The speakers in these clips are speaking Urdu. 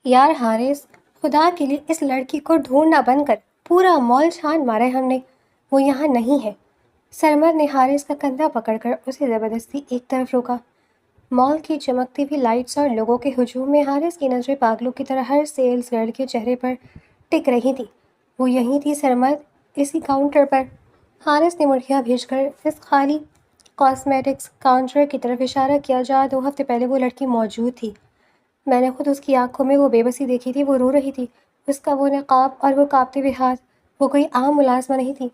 یار حارث، خدا کے لیے اس لڑکی کو ڈھونڈنا بند کر، پورا مال چھان مارا ہے ہم نے، وہ یہاں نہیں ہے۔ سرمد نے حارث کا کندھا پکڑ کر اسے زبردستی ایک طرف روکا۔ مال کی چمکتی ہوئی لائٹس اور لوگوں کے ہجوم میں حارث کی نظریں پاگلوں کی طرح ہر سیلز گرل کے چہرے پر ٹک رہی تھی۔ وہ یہیں تھی سرمد، اسی کاؤنٹر پر۔ حارث نے مڑھیاں بھیج کر اس خالی کاسمیٹکس کاؤنٹر کی طرف اشارہ کیا جہاں 2 ہفتے پہلے وہ لڑکی موجود تھی۔ میں نے خود اس کی آنکھوں میں وہ بے بسی دیکھی تھی، وہ رو رہی تھی۔ اس کا وہ نقاب اور وہ کانپتے ہوئے ہاتھ، وہ کوئی عام ملازمہ نہیں تھی،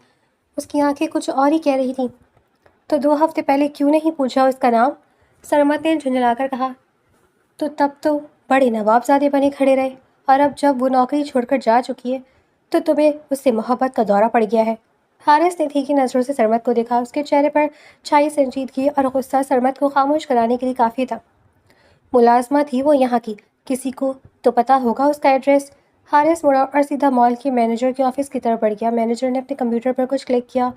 اس کی آنکھیں کچھ اور ہی کہہ رہی تھیں۔ تو 2 ہفتے پہلے کیوں نہیں پوچھا اس کا نام؟ سرمد نے جھنجھلا کر کہا۔ تو تب تو بڑے نواب زادے بنے کھڑے رہے، اور اب جب وہ نوکری چھوڑ کر جا چکی ہے تو تمہیں اس سے محبت کا دورہ پڑ گیا ہے۔ حارث نے تیکھی نظروں سے سرمد کو دیکھا، اس کے چہرے پر چھائی سنجیدگی اور غصہ سرمد کو خاموش کرانے کے لیے کافی تھا۔ ملازمہ تھی وہ یہاں کی، کسی کو تو پتا ہوگا اس کا ایڈریس۔ حارث مڑا اور سیدھا مال کے مینیجر کے آفس کی طرف بڑھ گیا۔ مینیجر نے اپنے کمپیوٹر پر کچھ کلک کیا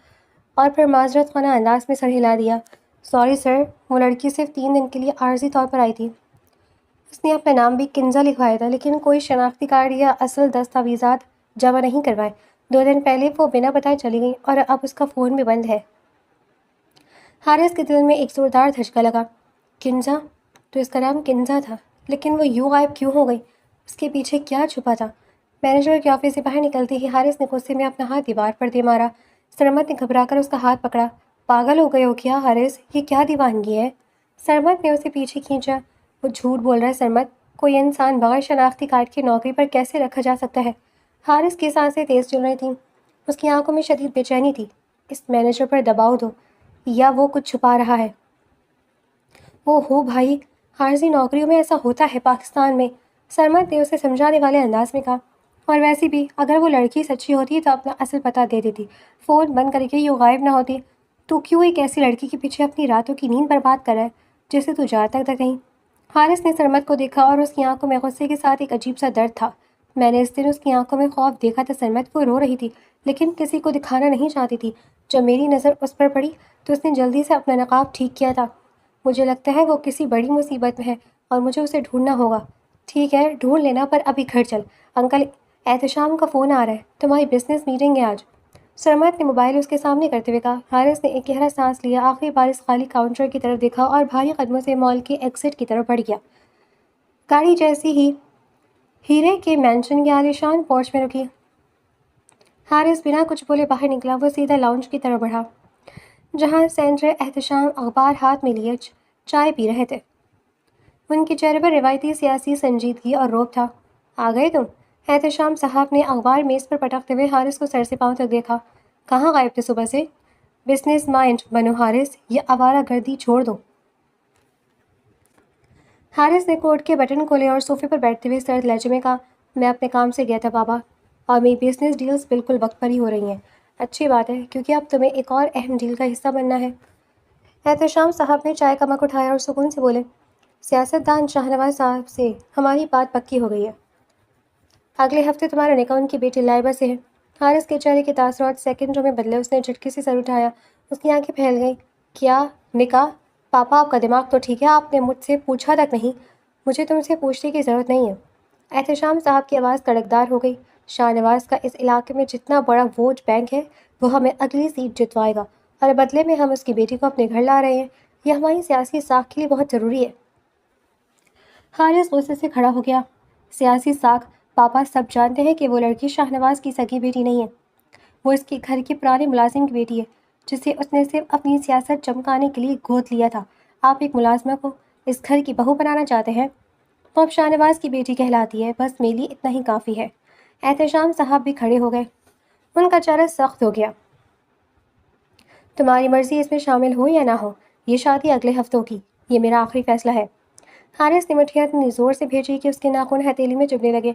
اور پھر معذرت خانہ انداز میں سر ہلا دیا۔ سوری سر، وہ لڑکی صرف 3 دن کے لیے عارضی طور پر آئی تھی۔ اس نے اپنا نام بھی کنزا لکھوایا تھا، لیکن کوئی شناختی کارڈ یا اصل دستاویزات جمع نہیں کروائے۔ 2 دن پہلے وہ بنا بتائے چلی گئی اور اب اس کا فون بھی بند ہے۔ حارث کے دل میں ایک زوردار دھچکا لگا۔ کنزا؟ تو اس کا نام کنزا تھا، لیکن وہ یوں غائب کیوں ہو گئی؟ اس کے پیچھے کیا چھپا تھا؟ مینیجر کے آفس سے باہر نکلتے ہی حارث نے غصے میں اپنا ہاتھ دیوار پر دے مارا۔ سرمد نے گھبرا کر اس کا ہاتھ پکڑا۔ پاگل ہو گئے ہو کیا حارث؟ یہ کیا دیوانگی ہے؟ سرمد نے اسے پیچھے کھینچا۔ وہ جھوٹ بول رہا ہے سرمد، کوئی انسان بغیر شناختی کارڈ کی نوکری پر کیسے رکھا جا سکتا ہے؟ حارث کی سانسیں تیز چل رہی تھیں، اس کی آنکھوں میں شدید بے چینی تھی۔ اس مینیجر پر دباؤ دو، یا وہ کچھ چھپا رہا ہے۔ او ہو بھائی، عارضی نوکریوں میں ایسا ہوتا ہے پاکستان میں، سرمد نے اسے سمجھانے والے انداز میں کہا۔ اور ویسے بھی اگر وہ لڑکی سچی ہوتی تو اپنا اصل پتہ دے دیتی، فون بند کر کے یوں غائب نہ ہوتی۔ تو کیوں ایک ایسی لڑکی کے پیچھے اپنی راتوں کی نیند برباد کر رہا ہے جسے تو جانتا تک نہیں؟ حارث نے سرمد کو دیکھا اور اس کی آنکھوں میں غصے کے ساتھ ایک عجیب سا درد تھا۔ میں نے اس دن اس کی آنکھوں میں خوف دیکھا تھا سرمد، وہ رو رہی تھی لیکن کسی کو دکھانا نہیں چاہتی تھی۔ جب میری نظر اس پر پڑی تو اس نے جلدی سے اپنا نقاب ٹھیک کیا تھا۔ مجھے لگتا ہے وہ کسی بڑی مصیبت میں ہے اور مجھے اسے ڈھونڈنا ہوگا۔ ٹھیک ہے، ڈھونڈ لینا، پر ابھی گھر چل۔ انکل احتشام کا فون آ رہا ہے، تمہاری بزنس میٹنگ ہے آج۔ سرمد نے موبائل اس کے سامنے کرتے ہوئے کہا۔ حارث نے ایک گہرا سانس لیا، آخری بار اس خالی کاؤنٹر کی طرف دیکھا اور بھاری قدموں سے مال کے ایگزٹ کی طرف بڑھ گیا۔ گاڑی جیسی ہی ہیرے کے مینشن کے عالیشان پورچ میں رکی، حارث بنا کچھ بولے باہر نکلا۔ وہ سیدھا لاؤنج کی طرف بڑھا جہاں سینٹر احتشام اخبار ہاتھ میں لیے چائے پی رہے تھے۔ ان کے چہرے پر روایتی سیاسی سنجیدگی اور رعب تھا۔ آ گئے تم؟ احتشام صاحب نے اخبار میز پر پٹکتے ہوئے حارث کو سر سے پاؤں تک دیکھا۔ کہاں غائب تھے صبح سے؟ بزنس مائنڈ بنو حارث، یہ آوارہ گردی چھوڑ دو۔ حارث نے کوٹ کے بٹن کھولے اور صوفے پر بیٹھتے ہوئے سرد لہجے میں کہا، میں اپنے کام سے گیا تھا بابا، اور میری بزنس ڈیلز بالکل وقت پر ہی ہو رہی ہیں۔ اچھی بات ہے، کیونکہ اب تمہیں ایک اور اہم ڈیل کا حصہ بننا ہے۔ احتشام صاحب نے چائے کا مگ اٹھایا اور سکون سے بولے، سیاست دان شاہنواز صاحب سے ہماری بات پکی ہو گئی ہے۔ اگلے ہفتے تمہارا نکاح ان کی بیٹی لائبہ سے ہے۔ حارث کے چہرے کے تاثرات سیکنڈوں میں بدلے۔ اس نے جھٹکے سے سر اٹھایا، اس کی آنکھیں پھیل گئیں۔ کیا نکاح؟ پاپا آپ کا دماغ تو ٹھیک ہے؟ آپ نے مجھ سے پوچھا تک نہیں۔ مجھے تم سے پوچھنے کی ضرورت نہیں ہے۔ احتشام صاحب کی آواز کڑکدار ہو گئی۔ شاہنواز کا اس علاقے میں جتنا بڑا ووٹ بینک ہے وہ ہمیں اگلی سیٹ جتوائے گا، اور بدلے میں ہم اس کی بیٹی کو اپنے گھر لا رہے ہیں۔ یہ ہماری سیاسی ساکھ کے لیے بہت ضروری ہے۔ حارث غصے سے کھڑا ہو گیا۔ سیاسی ساکھ؟ پاپا سب جانتے ہیں کہ وہ لڑکی شاہنواز کی سگی بیٹی نہیں ہے، وہ اس کے گھر کے پرانے ملازم کی بیٹی ہے جسے اس نے صرف اپنی سیاست چمکانے کے لیے گود لیا تھا۔ آپ ایک ملازمہ کو اس گھر کی بہو بنانا چاہتے ہیں؟ وہ اب شاہنواز کی بیٹی کہلاتی ہے، بس میرے لیے اتنا ہی کافی ہے۔ احتشام صاحب بھی کھڑے ہو گئے، ان کا چہرہ سخت ہو گیا۔ تمہاری مرضی اس میں شامل ہو یا نہ ہو، یہ شادی اگلے ہفتوں کی، یہ میرا آخری فیصلہ ہے۔ حارث نے مٹھیاں اتنی زور سے بھیجی کہ اس کے ناخن ہتھیلی میں چبھنے لگے۔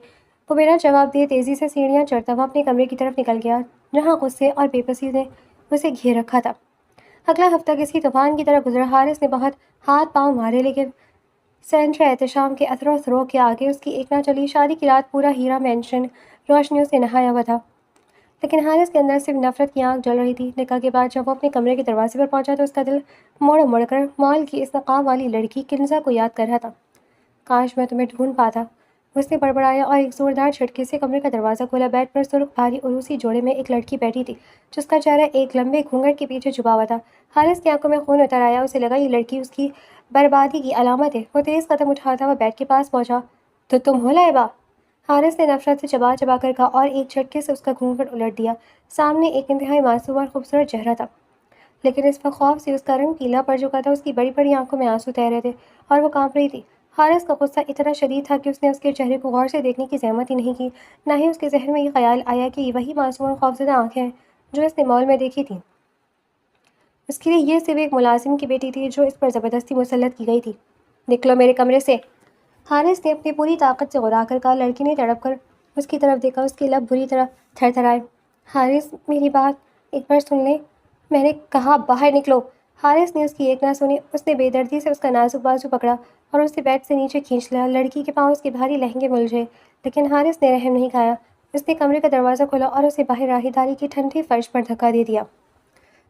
وہ بنا جواب دیے تیزی سے سیڑھیاں چڑھتا ہوا اپنے کمرے کی طرف نکل گیا جہاں غصے اور بے بسی نے اسے گھیر رکھا تھا۔ اگلا ہفتہ کسی طوفان کی طرح گزرا۔ حارث نے بہت ہاتھ پاؤں مارے لیکن سینٹر احتشام کے اثر و ثرو کے آگے اس کی ایک نہ چلی۔ شادی کی رات پورا ہیرا مینشن روشنیوں سے نہایا ہوا تھا، لیکن حارث کے اندر صرف نفرت کی آنکھ جل رہی تھی۔ نکاح کے بعد جب وہ اپنے کمرے کے دروازے پر پہنچا تو اس کا دل مڑ مڑ کر مال کی اس نقاب والی لڑکی کنزا کو یاد کر رہا تھا۔ کاش میں تمہیں ڈھونڈ پاتا، اس نے بڑبڑایا اور ایک زوردار جھٹکے سے کمرے کا دروازہ کھولا۔ بیڈ پر سرخ بھاری عروسی جوڑے میں ایک لڑکی بیٹھی تھی جس کا چہرہ ایک لمبے گھونگھٹ کے پیچھے چھپا ہوا تھا۔ حارث کی آنکھوں میں خون اتر آیا، اسے لگا یہ لڑکی اس کی بربادی کی علامت ہے۔ وہ تیز قدم اٹھاتا ہوا بیڈ کے پاس پہنچا۔ تو تم ہو لائبہ؟ حارث نے نفرت سے چبا چبا کر کہا اور ایک جھٹکے سے اس کا گھونگھٹ الٹ دیا۔ سامنے ایک انتہائی معصوم اور خوبصورت چہرہ تھا، لیکن اس وقت خوف سے اس کا رنگ پیلا پڑ چکا تھا۔ اس کی بڑی بڑی آنکھوں میں آنسو تیر رہے تھے اور وہ کانپ رہی تھی۔ حارث کا غصہ اتنا شدید تھا کہ اس نے اس کے چہرے کو غور سے دیکھنے کی زحمت ہی نہیں کی، نہ ہی اس کے ذہن میں یہ خیال آیا کہ یہ وہی معصوم اور خوفزدہ آنکھیں ہیں جو اس نے مال میں دیکھی تھیں۔ اس کے لیے یہ صرف ایک ملازم کی بیٹی تھی جو اس پر زبردستی مسلط کی گئی تھی۔ نکلو میرے کمرے سے! حارث نے اپنی پوری طاقت سے غرا کر کہا۔ لڑکی نے تڑپ کر اس کی طرف دیکھا، اس کے لب بری طرح تھر تھرائے۔ حارث میری بات ایک بار سن لیں، میں نے کہا باہر نکلو! حارث نے اس کی ایک نہ سنی۔ اس نے بے دردی سے اس کا نازک بازو پکڑا اور اسے بیڈ سے نیچے کھینچ لیا۔ لڑکی کے پاؤں اس کے بھاری لہنگے مل گئے، لیکن حارث نے رحم نہیں کھایا۔ اس نے کمرے کا دروازہ کھولا اور اسے باہر راہداری کی ٹھنڈی فرش پر دھکا دے دیا۔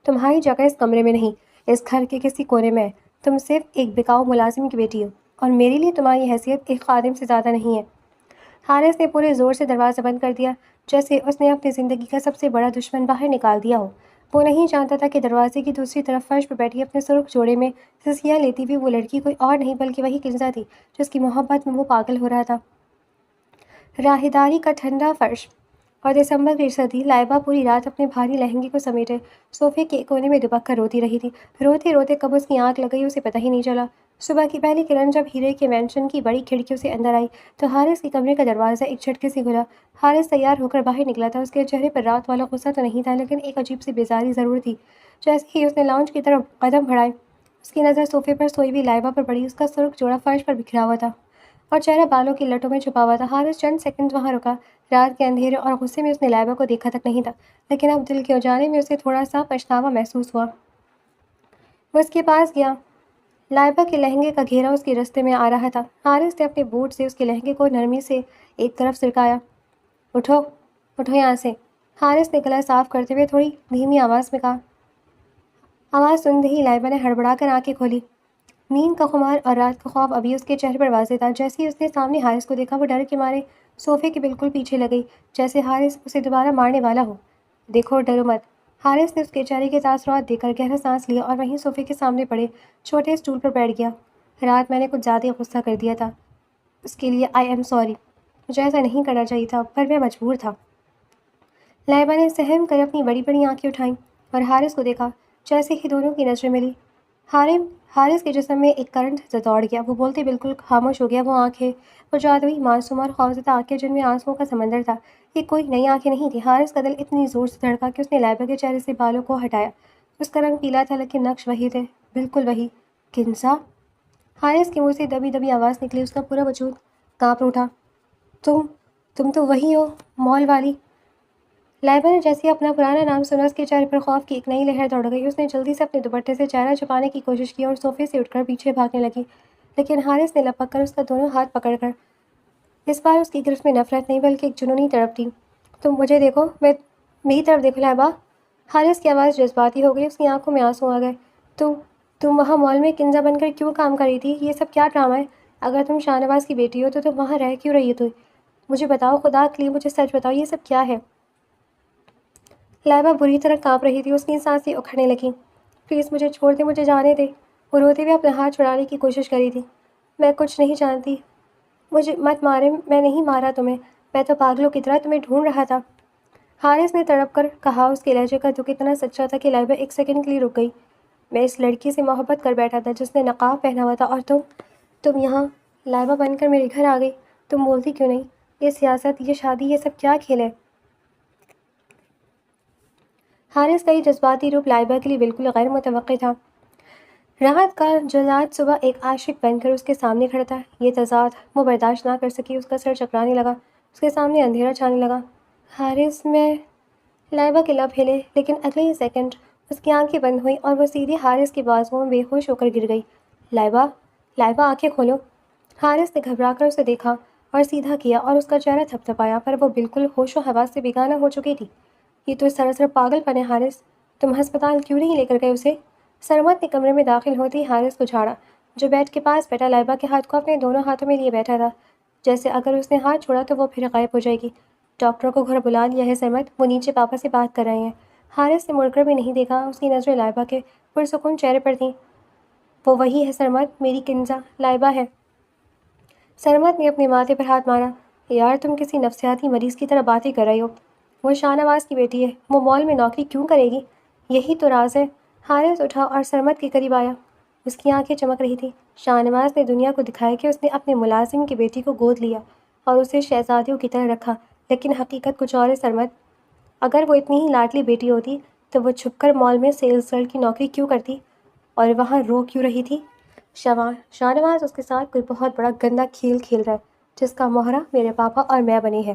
تمہاری جگہ اس کمرے میں نہیں، اس گھر کے کسی کونے میں ہے۔ تم صرف ایک بکاؤ ملازم کی بیٹی ہو اور میرے لیے تمہاری حیثیت ایک خادم سے زیادہ نہیں ہے۔ حارث نے پورے زور سے دروازہ بند کر دیا، جیسے اس نے اپنی زندگی کا سب سے بڑا دشمن باہر نکال دیا ہو۔ وہ نہیں جانتا تھا کہ دروازے کی دوسری طرف فرش پر بیٹھی اپنے سرخ جوڑے میں سنسیاں لیتی ہوئی وہ لڑکی کوئی اور نہیں بلکہ وہی کنزا تھی جس کی محبت میں وہ پاگل ہو رہا تھا۔ راہداری کا ٹھنڈا فرش اور دسمبر کی سردی۔ لائبہ پوری رات اپنے بھاری لہنگے کو سمیٹے صوفے کے ایک کونے میں دبک کر روتی رہی تھی۔ روتے روتے کب اس کی آنکھ لگ گئی اسے پتہ ہی نہیں چلا۔ صبح کی پہلی کرن جب ہیرے کے مینشن کی بڑی کھڑکیوں سے اندر آئی تو حارث کے کمرے کا دروازہ ایک جھٹکے سے کھلا۔ حارث تیار ہو کر باہر نکلا تھا۔ اس کے چہرے پر رات والا غصہ تو نہیں تھا، لیکن ایک عجیب سی بیزاری ضرور تھی۔ جیسے ہی اس نے لاؤنج کی طرف قدم بڑھائے، اس کی نظر صوفے پر سوئی ہوئی لائبہ پر پڑی۔ اس کا سرخ جوڑا فرش پر بکھرا ہوا تھا اور چہرہ بالوں کی لٹوں میں چھپا ہوا تھا۔ حارث چند سیکنڈ وہاں رکا۔ رات کے اندھیرے اور غصے میں اس نے لائبہ کو دیکھا تک نہیں تھا، لیکن اب دل کے اجالے میں اسے تھوڑا سا پچھتاوا محسوس ہوا۔ وہ اس کے پاس گیا۔ لائبہ کے لہنگے کا گھیرا اس کے رستے میں آ رہا تھا۔ حارث نے اپنے بوٹ سے اس کے لہنگے کو نرمی سے ایک طرف سرکایا۔ اٹھو، اٹھو یہاں سے! حارث نے گلا صاف کرتے ہوئے تھوڑی دھیمی آواز میں کہا۔ آواز سنتے ہی لائبہ نے ہڑبڑا کر آنکھیں کھولی۔ نیند کا خمار اور رات کا خوف ابھی اس کے چہرے پر واضح تھا۔ جیسے ہی اس نے سامنے حارث کو دیکھا، وہ ڈر کے مارے صوفے کے بالکل پیچھے لگ گئی، جیسے حارث اسے دوبارہ مارنے والا ہو۔ دیکھو، ڈرو مت! حارث نے اس کے چہرے کے تاثرات دیکھ کر گہرا سانس لیا اور وہیں صوفے کے سامنے پڑے چھوٹے اسٹول پر بیٹھ گیا۔ رات میں نے کچھ زیادہ غصہ کر دیا تھا، اس کے لیے آئی ایم سوری۔ مجھے ایسا نہیں کرنا چاہیے تھا، پر میں مجبور تھا۔ لائبہ نے سہم کر اپنی بڑی بڑی آنکھیں اٹھائیں اور حارث کو دیکھا۔ جیسے ہی دونوں کی نظریں ملی، حارث کے جسم میں ایک کرنٹ سے دوڑ گیا۔ وہ بولتے بالکل خاموش ہو گیا۔ وہ آنکھیں، وہ جادوئی معصوم اور خوفزدہ آنکھیں جن میں آنسوؤں کا سمندر تھا، یہ کوئی نئی آنکھیں نہیں تھیں۔ حارث کا دل اتنی زور سے دھڑکا کہ اس نے لائبہ کے چہرے سے بالوں کو ہٹایا۔ اس کا رنگ پیلا تھا، لیکن نقش وہی تھے، بالکل وہی۔ کنزا! حارث کے منہ سے دبی دبی آواز نکلی۔ اس کا پورا وجود کانپ اٹھا۔ تم تو وہی ہو، مال والی! لائبہ نے جیسے اپنا پرانا نام سنا، اس کے چہرے پر خوف کی ایک نئی لہر دوڑ گئی۔ اس نے جلدی سے اپنے دوپٹے سے چہرہ چھپانے کی کوشش کی اور صوفے سے اٹھ کر پیچھے بھاگنے لگی، لیکن حارث نے لپک کر اس کا دونوں ہاتھ پکڑ کر۔ اس بار اس کی گرفت میں نفرت نہیں بلکہ ایک جنونی تڑپ تھی۔ تم مجھے دیکھو، میری طرف دیکھو لائبہ! حارث کی آواز جذباتی ہو گئی، اس کی آنکھوں میں آنسو آ گئے۔ تم وہاں مال میں کنزا بن کر کیوں کام کر رہی تھی؟ یہ سب کیا ڈرامہ ہے؟ اگر تم شاہ نواز کی بیٹی ہو تو تم وہاں رہ کیوں رہی ہو؟ مجھے بتاؤ، خدا کے لیے مجھے سچ بتاؤ، یہ سب کیا ہے؟ لائبہ بری طرح کانپ رہی تھی، اس کی سانسیں اکھڑنے لگیں۔ پلیز مجھے چھوڑ دے، مجھے جانے دے! وہ روتے ہوئے اپنا ہاتھ چھڑانے کی کوشش کر رہی تھی۔ میں کچھ نہیں جانتی، مجھے مت مارے، میں نہیں مارا تمہیں، میں تو پاگلوں کی طرح تمہیں ڈھونڈ رہا تھا، حارث نے تڑپ کر کہا۔ اس کے لہجے کا دکھ اتنا سچا تھا کہ لائبہ ایک سیکنڈ کے لیے رک گئی۔ میں اس لڑکی سے محبت کر بیٹھا تھا جس نے نقاب پہنا ہوا تھا، اور تم یہاں لائبہ بن کر میرے گھر آ گئی۔ تم بولتی کیوں نہیں؟ یہ سیاست، یہ شادی، یہ سب کیا کھیل ہے؟ حارث کا یہ جذباتی روپ لائبہ کے لیے بالکل غیر متوقع تھا۔ رات کا جلاد صبح ایک عاشق بن کر اس کے سامنے کھڑا تھا۔ یہ تضاد وہ برداشت نہ کر سکی، اس کا سر چکرانے لگا، اس کے سامنے اندھیرا چھانے لگا۔ حارث، میں… لائبہ کے لب ہلے، لیکن اگلے ہی سیکنڈ اس کی آنکھیں بند ہوئیں اور وہ سیدھی حارث کے بازوؤں میں بے ہوش ہو کر گر گئی۔ لائبہ! لائبہ، آنکھیں کھولو! حارث نے گھبرا کر اسے دیکھا اور سیدھا کیا اور اس کا چہرہ تھپ تھپایا، پر وہ بالکل ہوش و حواس سے بیگانہ ہو چکی تھی۔ یہ تو سراسر پاگل پن ہے حارث! تم ہسپتال کیوں نہیں لے کر گئے اسے؟ سرمد نے کمرے میں داخل ہوتے ہی حارث کو جھاڑا، جو بیڈ کے پاس بیٹھا لائبہ کے ہاتھ کو اپنے دونوں ہاتھوں میں لیے بیٹھا تھا۔ جیسے اگر اس نے ہاتھ چھوڑا تو وہ پھر غائب ہو جائے گی۔ ڈاکٹر کو گھر بلا لیا ہے سرمد، وہ نیچے پاپا سے بات کر رہے ہیں۔ حارث نے مڑ کر بھی نہیں دیکھا، اس کی نظریں لائبہ کے پرسکون چہرے پر تھیں۔ وہ وہی ہے سرمد، میری کنزا لائبہ ہے۔ سرمد نے اپنے ماتھے پر ہاتھ مارا۔ یار تم کسی نفسیاتی مریض کی طرح باتیں کر رہی ہو۔ وہ شاہ نواز کی بیٹی ہے، وہ مال میں نوکری کیوں کرے گی؟ یہی تو راز ہے۔ حارث اٹھا اور سرمد کے قریب آیا، اس کی آنکھیں چمک رہی تھیں۔ شاہ نواز نے دنیا کو دکھایا کہ اس نے اپنے ملازم کی بیٹی کو گود لیا اور اسے شہزادیوں کی طرح رکھا، لیکن حقیقت کچھ اور ہے سرمد۔ اگر وہ اتنی ہی لاڈلی بیٹی ہوتی تو وہ چھپ کر مال میں سیلز گرل کی نوکری کیوں کرتی اور وہاں رو کیوں رہی تھی؟ شاہ نواز اس کے ساتھ کوئی بہت بڑا گندا کھیل کھیل رہا ہے جس کا مہرہ میرے پاپا اور میں بنی ہے۔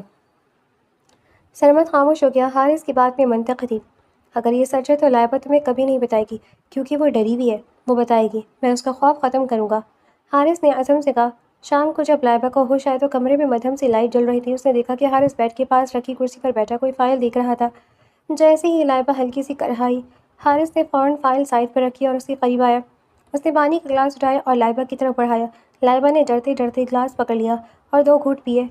سرمد خاموش ہو گیا۔ حارث کی بات میں منطق تھی۔ اگر یہ سچ ہے تو لائبہ تمہیں کبھی نہیں بتائے گی، کیونکہ وہ ڈری ہوئی ہے۔ وہ بتائے گی، میں اس کا خوف ختم کروں گا۔ حارث نے عزم سے کہا۔ شام کو جب لائبہ کو ہوش آئے تو کمرے میں مدھم سی لائٹ جل رہی تھی۔ اس نے دیکھا کہ حارث بیڈ کے پاس رکھی کرسی پر بیٹھا کوئی فائل دیکھ رہا تھا۔ جیسے ہی لائبہ ہلکی سی کڑھائی، حارث نے فوراً فائل سائڈ پر رکھی اور اس کے قریب آیا۔ اس نے پانی کا گلاس اٹھایا اور لائبہ کی طرف بڑھایا۔ لائبہ نے ڈرتے ڈرتے گلاس پکڑ لیا اور 2 گھونٹ پیے۔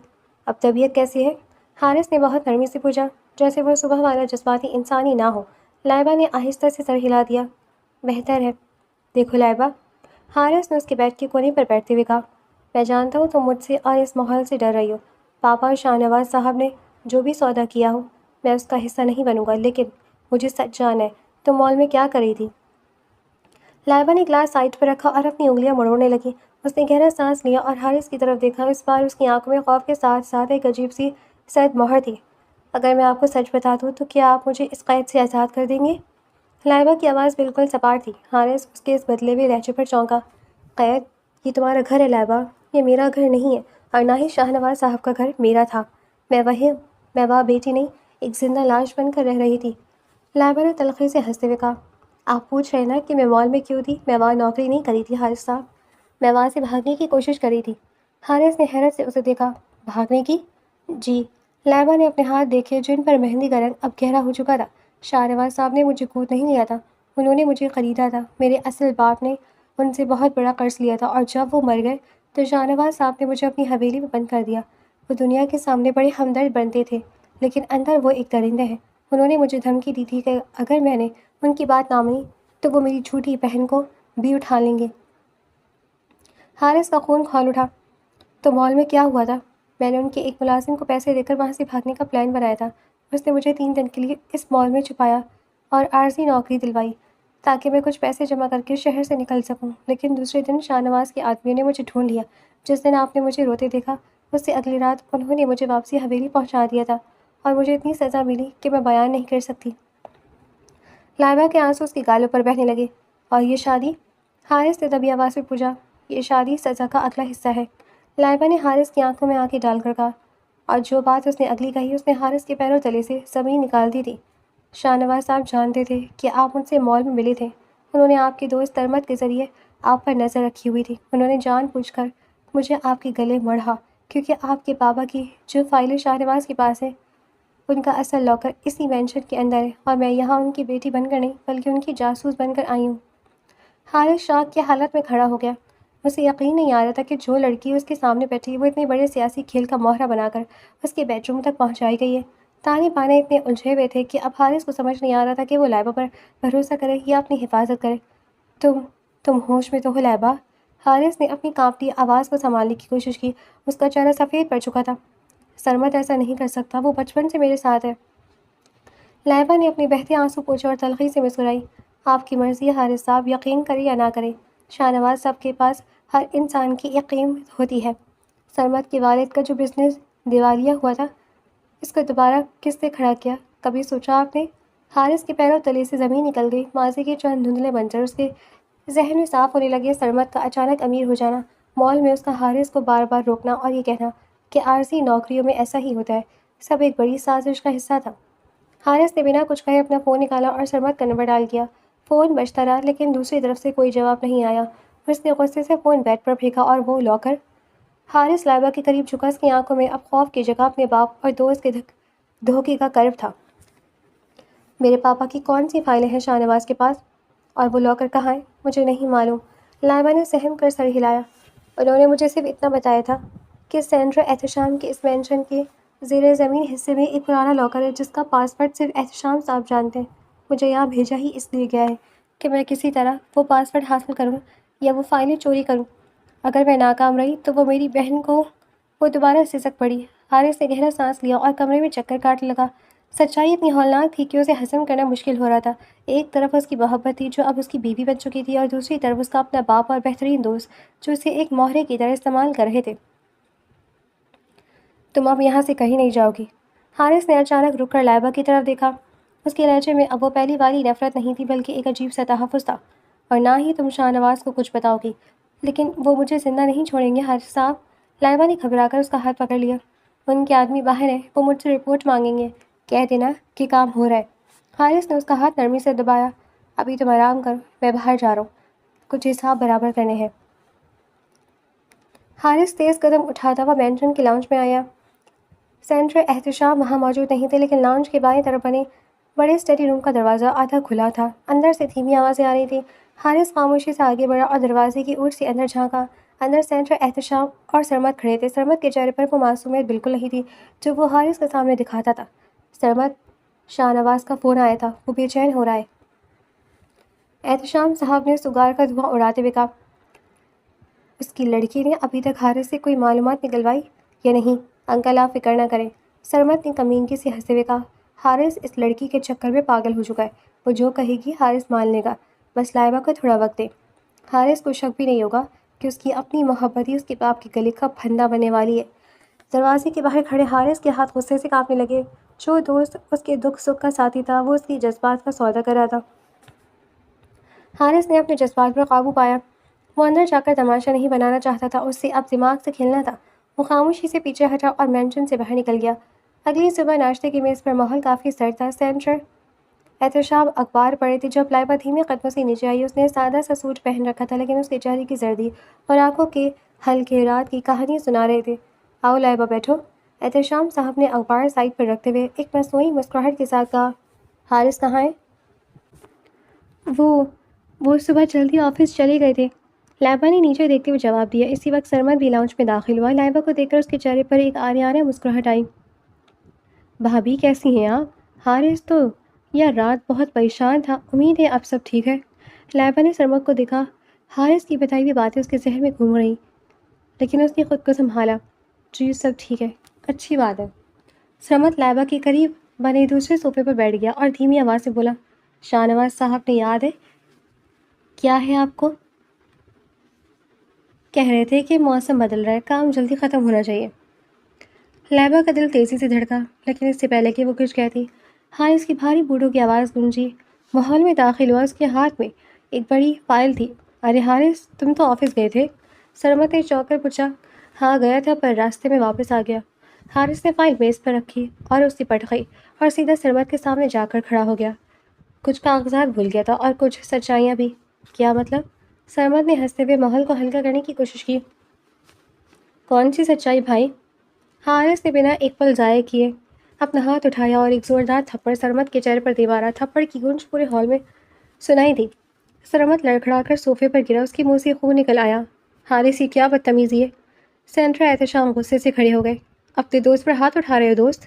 اب طبیعت کیسی ہے؟ حارث نے بہت نرمی سے پوچھا، جیسے وہ صبح والا جذباتی انسانی نہ ہو۔ لائبہ نے آہستہ سے سر ہلا دیا۔ بہتر ہے۔ دیکھو لائبہ، حارث نے اس کے بیڈ کے کونے پر بیٹھتے ہوئے کہا، میں جانتا ہوں تم مجھ سے اور اس ماحول سے ڈر رہی ہو۔ پاپا اور شاہ نواز صاحب نے جو بھی سودا کیا ہو، میں اس کا حصہ نہیں بنوں گا، لیکن مجھے سچ جاننا ہے، تم مال میں کیا کر رہی تھی؟ لائبہ نے گلاس سائڈ پر رکھا اور اپنی انگلیاں مڑوڑنے لگی۔ اس نے گہرا سانس لیا اور حارث کی طرف دیکھا۔ اس بار اس کی آنکھوں میں خوف کے ساتھ ساتھ ایک عجیب سی سرد مہر تھی۔ اگر میں آپ کو سچ بتا دوں تو کیا آپ مجھے اس قید سے آزاد کر دیں گے؟ لائبہ کی آواز بالکل سپاٹ تھی۔ حارث اس کے اس بدلے ہوئے لہجے پر چونکا۔ قید؟ یہ تمہارا گھر ہے لائبہ، یہ میرا گھر نہیں ہے، اور نہ ہی شاہ نواز صاحب کا گھر میرا تھا۔ میں وہاں بیٹی نہیں، ایک زندہ لاش بن کر رہ رہی تھی۔ لائبہ نے تلخی سے ہنستے ہوئے کہا، آپ پوچھ رہے نا کہ میں مال میں کیوں تھی؟ میں وہاں نوکری نہیں کری تھی حارث صاحب، میں وہاں سے بھاگنے کی کوشش کری تھی۔ حارث نے حیرت سے اسے دیکھا۔ بھاگنے کی؟ جی۔ لائبہ نے اپنے ہاتھ دیکھے جن پر مہندی کا رنگ اب گہرا ہو چکا تھا۔ شاہ نواز صاحب نے مجھے گود نہیں لیا تھا، انہوں نے مجھے خریدا تھا۔ میرے اصل باپ نے ان سے بہت بڑا قرض لیا تھا، اور جب وہ مر گئے تو شاہ نواز صاحب نے مجھے اپنی حویلی میں بند کر دیا۔ وہ دنیا کے سامنے بڑے ہمدرد بنتے تھے، لیکن اندر وہ ایک درندے ہیں۔ انہوں نے مجھے دھمکی دی تھی کہ اگر میں نے ان کی بات نہ مانی تو وہ میری جھوٹی بہن کو بھی اٹھا لیں گے۔ حارث کا خون کھول اٹھا۔ تو مال میں کیا ہوا تھا؟ میں نے ان کے ایک ملازم کو پیسے دے کر وہاں سے بھاگنے کا پلان بنایا تھا۔ اس نے مجھے 3 دن کے لیے اس مال میں چھپایا اور عارضی نوکری دلوائی تاکہ میں کچھ پیسے جمع کر کے شہر سے نکل سکوں، لیکن دوسرے دن شاہ نواز کے آدمیوں نے مجھے ڈھونڈ لیا۔ جس دن آپ نے مجھے روتے دیکھا، اس سے اگلی رات انہوں نے مجھے واپسی حویلی پہنچا دیا تھا، اور مجھے اتنی سزا ملی کہ میں بیان نہیں کر سکتی۔ لائبہ کے آنسو اس کی گالوں پر بہنے لگے۔ اور یہ شادی؟ حارث نے دبی آواز میں پوچھا۔ یہ شادی سزا کا اگلا حصہ ہے۔ لائبہ نے حارث کی آنکھوں میں آنکھیں ڈال کر کہا، اور جو بات اس نے اگلی کہی اس نے حارث کے پیروں تلے سے زمین نکال دی تھی۔ شاہ نواز صاحب جانتے تھے کہ آپ ان سے مال میں ملے تھے۔ انہوں نے آپ کے دوست ترمد کے ذریعے آپ پر نظر رکھی ہوئی تھی۔ انہوں نے جان بوجھ کر مجھے آپ کے گلے مڑھا، کیونکہ آپ کے بابا کی جو فائلیں شاہ نواز کے پاس ہے، ان کا اصل لاکر اسی مینشن کے اندر ہے، اور میں یہاں ان کی بیٹی بن کر نہیں بلکہ ان کی جاسوس بن کر آئی ہوں۔ حارث شاک کی حالت میں کھڑا ہو گیا۔ اسے یقین نہیں آ رہا تھا کہ جو لڑکی اس کے سامنے بیٹھی وہ اتنے بڑے سیاسی کھیل کا مہرہ بنا کر اس کے بیڈ روم تک پہنچائی گئی ہے۔ تانے بانے اتنے الجھے ہوئے تھے کہ اب حارث کو سمجھ نہیں آ رہا تھا کہ وہ لائبہ پر بھروسہ کرے یا اپنی حفاظت کرے۔ تم ہوش میں تو ہو لائبہ؟ حارث نے اپنی کانپتی آواز کو سنبھالنے کی کوشش کی۔ اس کا چہرہ سفید پڑ چکا تھا۔ سرمد ایسا نہیں کر سکتا، وہ بچپن سے میرے ساتھ ہے۔ لائبہ نے اپنے بہتے آنسو پوچھے اور تلخی سے مسکرائی۔ آپ کی مرضی ہے حارث صاحب، یقین کرے یا نہ کرے، شاہ نواز صاحب کے پاس ہر انسان کی ایک قیمت ہوتی ہے۔ سرمد کے والد کا جو بزنس دیوالیہ ہوا تھا، اس کو دوبارہ کس نے کھڑا کیا، کبھی سوچا آپ نے؟ حارث کے پیروں تلے سے زمین نکل گئی۔ ماضی کے چند دھندلے منظر اس کے ذہن میں صاف ہونے لگے۔ سرمد کا اچانک امیر ہو جانا، مال میں اس کا حارث کو بار بار روکنا، اور یہ کہنا کہ عارضی نوکریوں میں ایسا ہی ہوتا ہے، سب ایک بڑی سازش کا حصہ تھا۔ حارث نے بنا کچھ کہے اپنا فون نکالا اور سرمد کا نمبر ڈال کیا۔ فون بجتا رہا، لیکن دوسری طرف سے کوئی جواب نہیں آیا۔ اس نے غصے سے فون بیڈ پر پھینکا اور وہ لاکر۔ حارث لائبہ کے قریب جھکا۔ اس کی آنکھوں میں اب خوف کی جگہ اپنے باپ اور دوست کے دھوکے کا کرب تھا۔ میرے پاپا کی کون سی فائلیں ہیں شاہ نواز کے پاس؟ اور وہ لاکر کہاں ہے؟ مجھے نہیں معلوم۔ لائبہ نے سہم کر سر ہلایا۔ انہوں نے مجھے صرف اتنا بتایا تھا کہ سینڈرا احتشام کے اس مینشن کے زیر زمین حصے میں ایک پرانا لاکر ہے جس کا پاسورڈ صرف احتشام صاحب جانتے ہیں۔ مجھے یہاں بھیجا ہی اس لیے گیا ہے کہ میں کسی طرح وہ پاسورڈ حاصل کروں یا وہ فائلیں چوری کروں۔ اگر میں ناکام رہی تو وہ میری بہن کو وہ دوبارہ سسک پڑی۔ حارث نے گہرا سانس لیا اور کمرے میں چکر کاٹنے لگا۔ سچائی اتنی ہولناک تھی کہ اسے ہضم کرنا مشکل ہو رہا تھا۔ ایک طرف اس کی محبت تھی جو اب اس کی بیوی بن چکی تھی، اور دوسری طرف اس کا اپنا باپ اور بہترین دوست جو اسے ایک مہرے کی طرح استعمال کر رہے تھے۔ تم اب یہاں سے کہیں نہیں جاؤ گی۔ حارث نے اچانک رک کر لائبہ کی طرف دیکھا۔ اس کے لہجے میں اب وہ پہلی والی نفرت نہیں تھی بلکہ ایک عجیب سا تحفظ تھا۔ اور نہ ہی تم شاہ نواز کو کچھ بتاؤ گی۔ لیکن وہ مجھے زندہ نہیں چھوڑیں گے حارث صاحب۔ لائبہ نے گھبرا کر اس کا ہاتھ پکڑ لیا۔ ان کے آدمی باہر ہیں، وہ مجھ سے رپورٹ مانگیں گے۔ کہہ دینا کہ کام ہو رہا ہے۔ حارث نے اس کا ہاتھ نرمی سے دبایا۔ ابھی تم آرام کرو، میں باہر جا رہا ہوں، کچھ حساب برابر کرنے ہیں۔ حارث تیز قدم اٹھاتا ہوا مینشن کے لاؤنج میں آیا۔ سینٹر احتشام وہاں موجود نہیں تھے، لیکن لاؤنج کے بائیں طرف بنے بڑے اسٹڈی روم کا دروازہ آدھا کھلا تھا۔ اندر سے دھیمی آوازیں آ رہی تھیں۔ حارث خاموشی سے آگے بڑھا اور دروازے کی اوٹ سے اندر جھانکا۔ اندر سینٹر احتشام اور سرمد کھڑے تھے۔ سرمد کے چہرے پر وہ معصومیت بالکل نہیں تھی جو وہ حارث کے سامنے دکھاتا تھا۔ سرمد، شاہ نواز کا فون آیا تھا، وہ بے چین ہو رہا ہے۔ احتشام صاحب نے سگار کا دھواں اڑاتے ہوئے کہا۔ اس کی لڑکی نے ابھی تک حارث سے کوئی معلومات نکلوائی یا نہیں؟ انکل آپ فکر نہ کریں، سرمد نے کمینگی سے ہنستے ہوئے کہا۔ حارث اس لڑکی کے چکر میں پاگل ہو چکا ہے، وہ جو کہے گی حارث مان لے گا، بس لائبہ کو تھوڑا وقت دے۔ حارث کو شک بھی نہیں ہوگا کہ اس کی اپنی محبت ہی اس کے باپ کے گلے کا پھندا بننے والی ہے۔ دروازے کے باہر کھڑے حارث کے ہاتھ غصے سے کانپنے لگے۔ جو دوست اس کے دکھ سکھ کا ساتھی تھا وہ اس کی جذبات کا سودا کر رہا تھا۔ حارث نے اپنے جذبات پر قابو پایا۔ وہ اندر جا کر تماشا نہیں بنانا چاہتا تھا، اس سے اب دماغ سے کھیلنا تھا۔ وہ خاموشی سے پیچھے ہٹا اور مینشن سے باہر نکل گیا۔ اگلی صبح ناشتے کی میز پر ماحول کافی سرد تھا۔ سینٹر احتشام اخبار پڑھے تھے جب لائبہ دھیمے قدموں سے نیچے آئی۔ اس نے سادہ سا سوٹ پہن رکھا تھا، لیکن اس کے چہرے کی زردی اور آنکھوں کے ہلکے رات کی کہانی سنا رہے تھے۔ آؤ لائبہ بیٹھو، احتشام صاحب نے اخبار سائڈ پر رکھتے ہوئے ایک مصنوعی مسکراہٹ کے ساتھ کہا۔ حارث کہاں ہے؟ وہ صبح جلدی آفس چلے گئے تھے، لائبہ نے نیچے دیکھتے ہوئے جواب دیا۔ اسی وقت سرمد بھی لاؤنج میں داخل ہوا۔ لائبہ کو دیکھ کر اس کے چہرے پر ایک عاریانہ مسکراہٹ آئی۔ بھابھی کیسی ہیں آپ؟ حارث تو یہ رات بہت پریشان تھا، امید ہے اب سب ٹھیک ہے۔ لائبہ نے سرمد کو دیکھا۔ حارث کی بتائی ہوئی باتیں اس کے ذہن میں گھوم رہیں، لیکن اس نے خود کو سنبھالا۔ جی سب ٹھیک ہے، اچھی بات ہے۔ سرمد لائبہ کے قریب بنے دوسرے صوفے پر بیٹھ گیا اور دھیمی آواز سے بولا۔ شاہ نواز صاحب نے یاد ہے؟ کیا ہے آپ کو؟ کہہ رہے تھے کہ موسم بدل رہا ہے، کام جلدی ختم ہونا چاہیے۔ لائبہ کا دل تیزی سے دھڑکا، لیکن اس سے پہلے کہ وہ کچھ کہتی، حارث کی بھاری بوٹوں کی آواز گونجی۔ وہ ہال میں داخل ہوا۔ اس کے ہاتھ میں ایک بڑی فائل تھی۔ ارے حارث، تم تو آفس گئے تھے؟ سرمد نے چونک کر پوچھا۔ ہاں گیا تھا، پر راستے میں واپس آ گیا۔ حارث نے فائل میز پر رکھی اور اس کی پٹخئی اور سیدھا سرمد کے سامنے جا کر کھڑا ہو گیا۔ کچھ کاغذات بھول گیا تھا اور کچھ سچائیاں بھی۔ کیا مطلب؟ سرمد نے ہنستے ہوئے ماحول کو ہلکا کرنے کی کوشش کی۔ کون سی سچائی بھائی؟ حارث نے بنا ایک پل ضائع کیے اپنا ہاتھ اٹھایا اور ایک زوردار تھپڑ سرمد کے چہرے پر دے مارا۔ تھپڑ کی گونج پورے ہال میں سنائی دی۔ سرمد لڑکھڑا کر صوفے پر گرا، اس کے منہ سے خون نکل آیا۔ حارث یہ کیا بدتمیزی ہے؟ سینٹر احتشام غصے سے کھڑے ہو گئے۔ اپنے دوست پر ہاتھ اٹھا رہے ہو دوست؟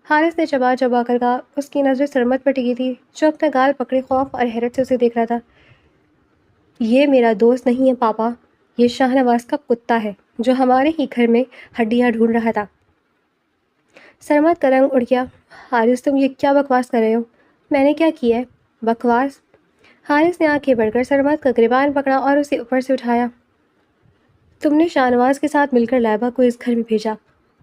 حارث نے چبا چبا کر کہا۔ اس کی نظر سرمد پر ٹکی تھی جو اپنا گال پکڑے خوف اور حیرت سے اسے دیکھ رہا تھا۔ یہ میرا دوست نہیں ہے پاپا، یہ شاہ نواز کا کتا ہے جو ہمارے ہی گھر میں ہڈیاں ڈھونڈ رہا تھا۔ سرمد کا رنگ اڑ گیا۔ حارث تم یہ کیا بکواس کر رہے ہو؟ میں نے کیا کیا ہے؟ بکواس؟ حارث نے آنکھیں بڑھ کر سرمد کا گریبان پکڑا اور اسے اوپر سے اٹھایا۔ تم نے شاہ نواز کے ساتھ مل کر لائبہ کو اس گھر میں بھیجا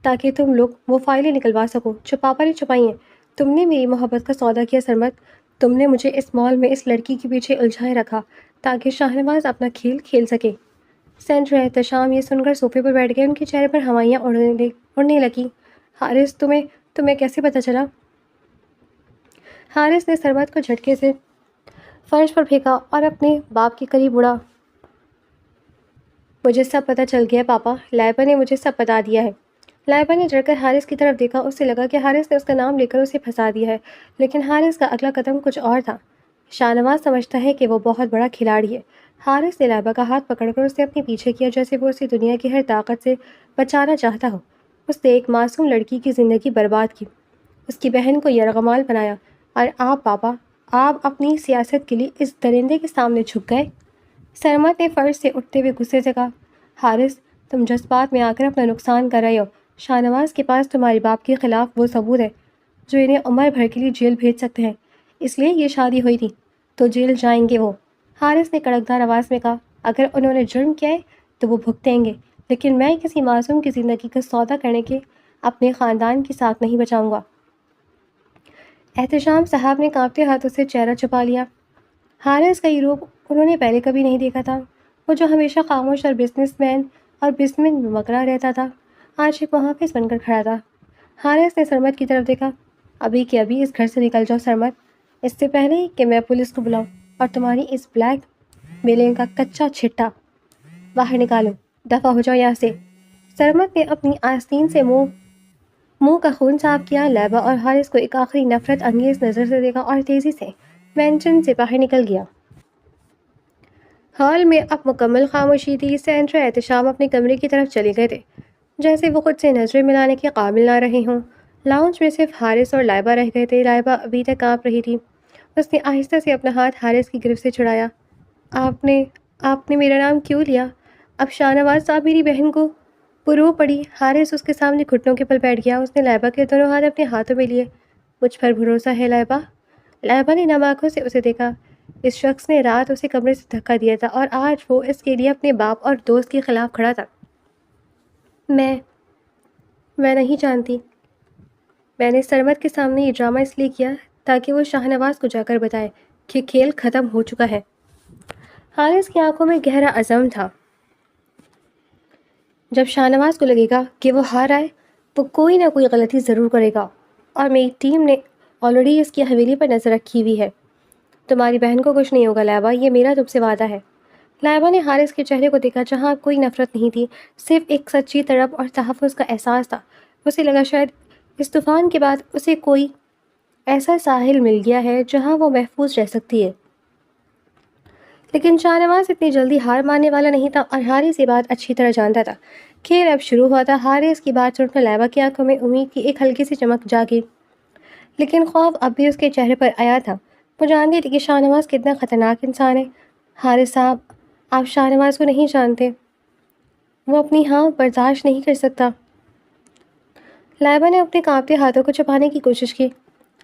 تاکہ تم لوگ وہ فائلیں نکلوا سکو جو پاپا نے چھپائی ہیں۔ تم نے میری محبت کا سودا کیا سرمد۔ تم نے مجھے اس مال میں اس لڑکی کے پیچھے الجھائے رکھا تاکہ شاہ نواز اپنا کھیل کھیل سکے۔ سینٹر احتشام یہ سن کر صوفے پر بیٹھ گئے۔ ان کے چہرے پر ہوائیاں اڑنے لگیں۔ حارث تمہیں کیسے پتہ چلا؟ حارث نے سرمد کو جھٹکے سے فرش پر پھینکا اور اپنے باپ کے قریب اڑا۔ مجھے سب پتہ چل گیا پاپا، لائبہ نے مجھے سب بتا دیا ہے۔ لائبہ نے ڈر کر حارث کی طرف دیکھا۔ اسے لگا کہ حارث نے اس کا نام لے کر اسے پھنسا دیا ہے، لیکن حارث کا اگلا قدم کچھ اور تھا۔ شاہ نواز سمجھتا ہے کہ وہ بہت بڑا کھلاڑی ہے، حارث نے لائبہ کا ہاتھ پکڑ کر اسے اپنے پیچھے کیا جیسے وہ اسے دنیا کی ہر طاقت سے بچانا چاہتا ہو۔ اس نے ایک معصوم لڑکی کی زندگی برباد کی، اس کی بہن کو یرغمال بنایا، اور آپ پاپا، آپ اپنی سیاست کے لیے اس درندے کے سامنے جھک گئے۔ سرمد نے فرش سے اٹھتے ہوئے غصے سے کہا، حارث، تم جذبات میں آ کر اپنا نقصان کر رہے ہو۔ شاہ نواز کے پاس تمہارے باپ کے خلاف وہ ثبوت ہے جو انہیں عمر بھر کے لیے جیل بھیج سکتے ہیں، اس لیے یہ شادی ہوئی تھی تو جیل جائیں گے وہ۔ حارث نے کڑکدار آواز میں کہا، اگر انہوں نے جرم کیا ہے تو وہ بھگتیں گے، لیکن میں کسی معصوم کی زندگی کا سودا کرنے کے اپنے خاندان کی ساکھ نہیں بچاؤں گا۔ احتشام صاحب نے کانپتے ہاتھوں سے چہرہ چھپا لیا۔ حارث کا یہ روپ انہوں نے پہلے کبھی نہیں دیکھا تھا۔ وہ جو ہمیشہ خاموش اور بزنس مین میں مکرا رہتا تھا، آج ایک محافظ بن کر کھڑا تھا۔ حارث نے سرمد کی طرف دیکھا، ابھی کہ ابھی اس گھر سے نکل جاؤ سرمد، اس سے پہلے کہ میں پولیس کو بلاؤں اور تمہاری اس بلیک میلنگ کا کچا چھٹا باہر نکالوں، دفع ہو جاؤ یہاں سے۔ سرمد نے اپنی آستین سے منہ کا خون صاف کیا، لیبا اور حارث کو ایک آخری نفرت انگیز نظر سے دیکھا اور تیزی سے مینشن سے باہر نکل گیا۔ ہال میں اب مکمل خاموشی تھی۔ سینٹر احتشام اپنے کمرے کی طرف چلے گئے تھے، جیسے وہ خود سے نظریں ملانے کے قابل نہ رہے ہوں۔ لاؤنج میں صرف حارث اور لائبہ رہ گئے تھے۔ لائبہ ابھی تک کانپ رہی تھی۔ اس نے آہستہ سے اپنا ہاتھ حارث کی گرفت سے چھڑایا۔ آپ نے میرا نام کیوں لیا؟ اب شاہ نواز صاحب میری بہن کو پرو پڑی۔ حارث اس کے سامنے گھٹنوں کے بل بیٹھ گیا۔ اس نے لائبہ کے دونوں ہاتھ اپنے ہاتھوں میں لیے۔ مجھ پر بھروسہ ہے لائبہ؟ لائبہ نے نم آنکھوں سے اسے دیکھا۔ اس شخص نے رات اسے کمرے سے دھکا دیا تھا اور آج وہ اس کے لیے اپنے باپ اور دوست کے خلاف کھڑا تھا۔ میں نہیں جانتی۔ میں نے سرمد کے سامنے یہ ڈرامہ اس لیے کیا تاکہ وہ شاہ نواز کو جا کر بتائے کہ کھیل ختم ہو چکا ہے۔ حارث کی آنکھوں میں گہرا عزم تھا۔ جب شاہ نواز کو لگے گا کہ وہ ہار آئے، وہ کوئی نہ کوئی غلطی ضرور کرے گا، اور میری ٹیم نے آلریڈی اس کی حویلی پر نظر رکھی ہوئی ہے۔ تمہاری بہن کو کچھ نہیں ہوگا لائبہ، یہ میرا تم سے وعدہ ہے۔ لائبہ نے حارث کے چہرے کو دیکھا جہاں کوئی نفرت نہیں تھی، صرف ایک سچی طرب اور تحفظ کا احساس تھا۔ اسے لگا شاید اس طوفان کے بعد اسے کوئی ایسا ساحل مل گیا ہے جہاں وہ محفوظ رہ سکتی ہے۔ لیکن شاہ نواز اتنی جلدی ہار ماننے والا نہیں تھا، اور حارث یہ بات اچھی طرح جانتا تھا۔ کھیل اب شروع ہوا تھا۔ حارث کی بات سن کر لائبہ کی آنکھوں میں امید کی ایک ہلکی سی چمک جاگی، لیکن خوف اب بھی اس کے چہرے پر آیا تھا۔ وہ جانتی تھی کہ شاہ نواز کتنا خطرناک انسان ہے۔ حارث صاحب، آپ شاہ نواز کو نہیں جانتے، وہ اپنی ہاں برداشت نہیں کر سکتا۔ لائبہ نے اپنے کانپتے ہاتھوں کو چھپانے کی کوشش کی۔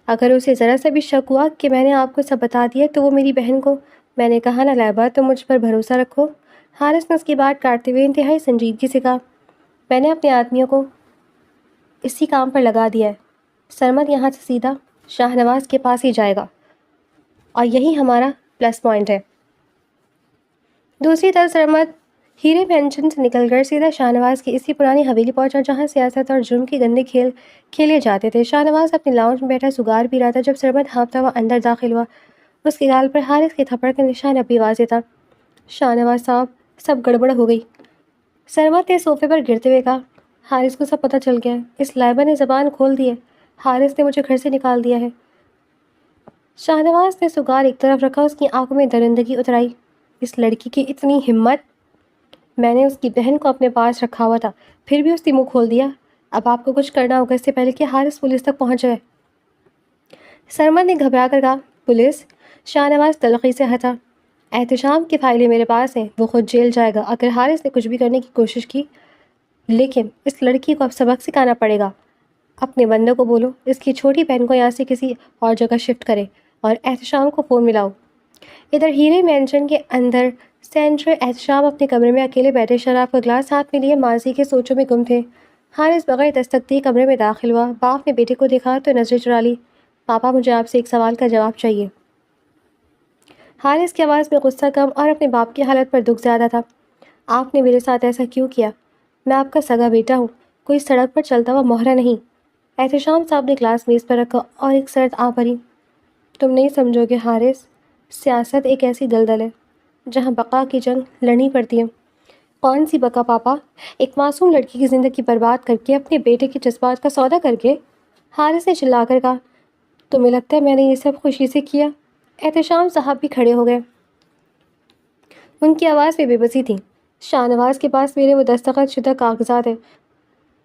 اگر اسے ذرا سا بھی شک ہوا کہ میں نے آپ کو سب بتا دیا تو وہ میری بہن کو… میں نے کہا نا لائبہ، تم مجھ پر بھروسہ رکھو۔ حارث نے اس کی بات کاٹتے ہوئے انتہائی سنجیدگی سے کہا، میں نے اپنے آدمیوں کو اسی کام پر لگا دیا ہے۔ سرمد یہاں سے سیدھا شاہ نواز کے پاس ہی جائے گا، اور یہی ہمارا پلس پوائنٹ ہے۔ دوسری طرف سرمد ہیرے مینشن سے نکل کر سیدھا شاہ نواز کی اسی پرانی حویلی پہنچا جہاں سیاست اور جرم کے گندے کھیل کھیلے جاتے تھے۔ شاہ نواز اپنے لاؤنج میں بیٹھا سگار پی رہا تھا جب سرمد ہانپتا ہوا اندر داخل ہوا۔ اس کے گال پر حارث کے تھپڑ کا نشان اب بھی واضح تھا۔ شاہ نواز صاحب، سب گڑبڑ ہو گئی، سرمد نے صوفے پر گرتے ہوئے کہا۔ حارث کو سب پتہ چل گیا ہے، اس لائبہ نے زبان کھول دی ہے، حارث نے مجھے گھر سے نکال دیا ہے۔ شاہ نواز نے سگار ایک طرف رکھا، اس کی آنکھوں میں درندگی اتر آئی۔ اس لڑکی کی اتنی ہمت! میں نے اس کی بہن کو اپنے پاس رکھا ہوا تھا، پھر بھی اس نے منہ کھول دیا۔ اب آپ کو کچھ کرنا ہوگا اس سے پہلے کہ حارث پولیس تک پہنچ جائے۔ سرمد نے گھبرا کر کہا، پولیس؟ شاہ نواز تلخی سے ہنسا۔ احتشام کی فائلیں میرے پاس ہیں، وہ خود جیل جائے گا اگر حارث نے کچھ بھی کرنے کی کوشش کی، لیکن اس لڑکی کو اب سبق سکھانا پڑے گا۔ اپنے بندوں کو بولو اس کی چھوٹی بہن کو یہاں سے کسی اور جگہ شفٹ کرے، اور احتشام کو فون ملاؤ۔ ادھر ہیرے مینشن کے اندر سینٹر احتشام اپنے کمرے میں اکیلے بیٹھے شراب کا گلاس ہاتھ میں لیے ماضی کے سوچوں میں گم تھے۔ حارث بغیر دستک دیے کمرے میں داخل ہوا۔ باپ نے بیٹے کو دیکھا تو نظریں چرا لی۔ پاپا، مجھے آپ سے ایک سوال کا جواب چاہیے۔ حارث کی آواز میں غصہ کم اور اپنے باپ کی حالت پر دکھ زیادہ تھا۔ آپ نے میرے ساتھ ایسا کیوں کیا؟ میں آپ کا سگا بیٹا ہوں، کوئی سڑک پر چلتا ہوا مہرا نہیں۔ احتشام صاحب نے گلاس میز پر رکھا اور ایک سرد آہ بھری۔ تم نہیں سمجھو گے حارث، سیاست ایک ایسی دلدل ہے جہاں بقا کی جنگ لڑنی پڑتی ہے۔ کون سی بقا پاپا؟ ایک معصوم لڑکی کی زندگی برباد کر کے، اپنے بیٹے کے جذبات کا سودا کر کے؟ حارث نے چلا کر کہا، تمہیں لگتا ہے میں نے یہ سب خوشی سے کیا؟ احتشام صاحب بھی کھڑے ہو گئے۔ ان کی آواز میں بے بسی تھی۔ شاہ نواز کے پاس میرے وہ دستخط شدہ کاغذات ہیں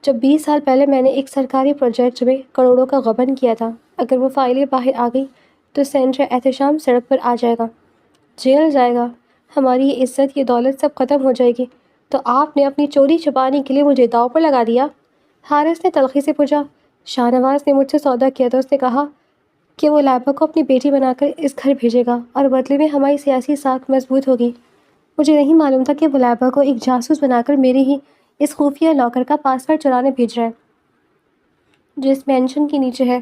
جب 20 سال پہلے میں نے ایک سرکاری پروجیکٹ میں کروڑوں کا غبن کیا تھا۔ اگر وہ فائلیں باہر آ گئی تو سینٹر احتشام سڑک پر آ جائے گا، جیل جائے گا، ہماری یہ عزت، یہ دولت سب ختم ہو جائے گی۔ تو آپ نے اپنی چوری چھپانے کے لیے مجھے داؤ پر لگا دیا؟ حارث نے تلخی سے پوچھا۔ شاہ نواز نے مجھ سے سودا کیا تھا، اس نے کہا کہ وہ لائبہ کو اپنی بیٹی بنا کر اس گھر بھیجے گا اور بدلے میں ہماری سیاسی ساکھ مضبوط ہوگی۔ مجھے نہیں معلوم تھا کہ وہ لائبہ کو ایک جاسوس بنا کر میرے ہی اس خفیہ لاکر کا پاسورڈ چرانے بھیج رہا ہے جو اس مینشن کے نیچے ہے۔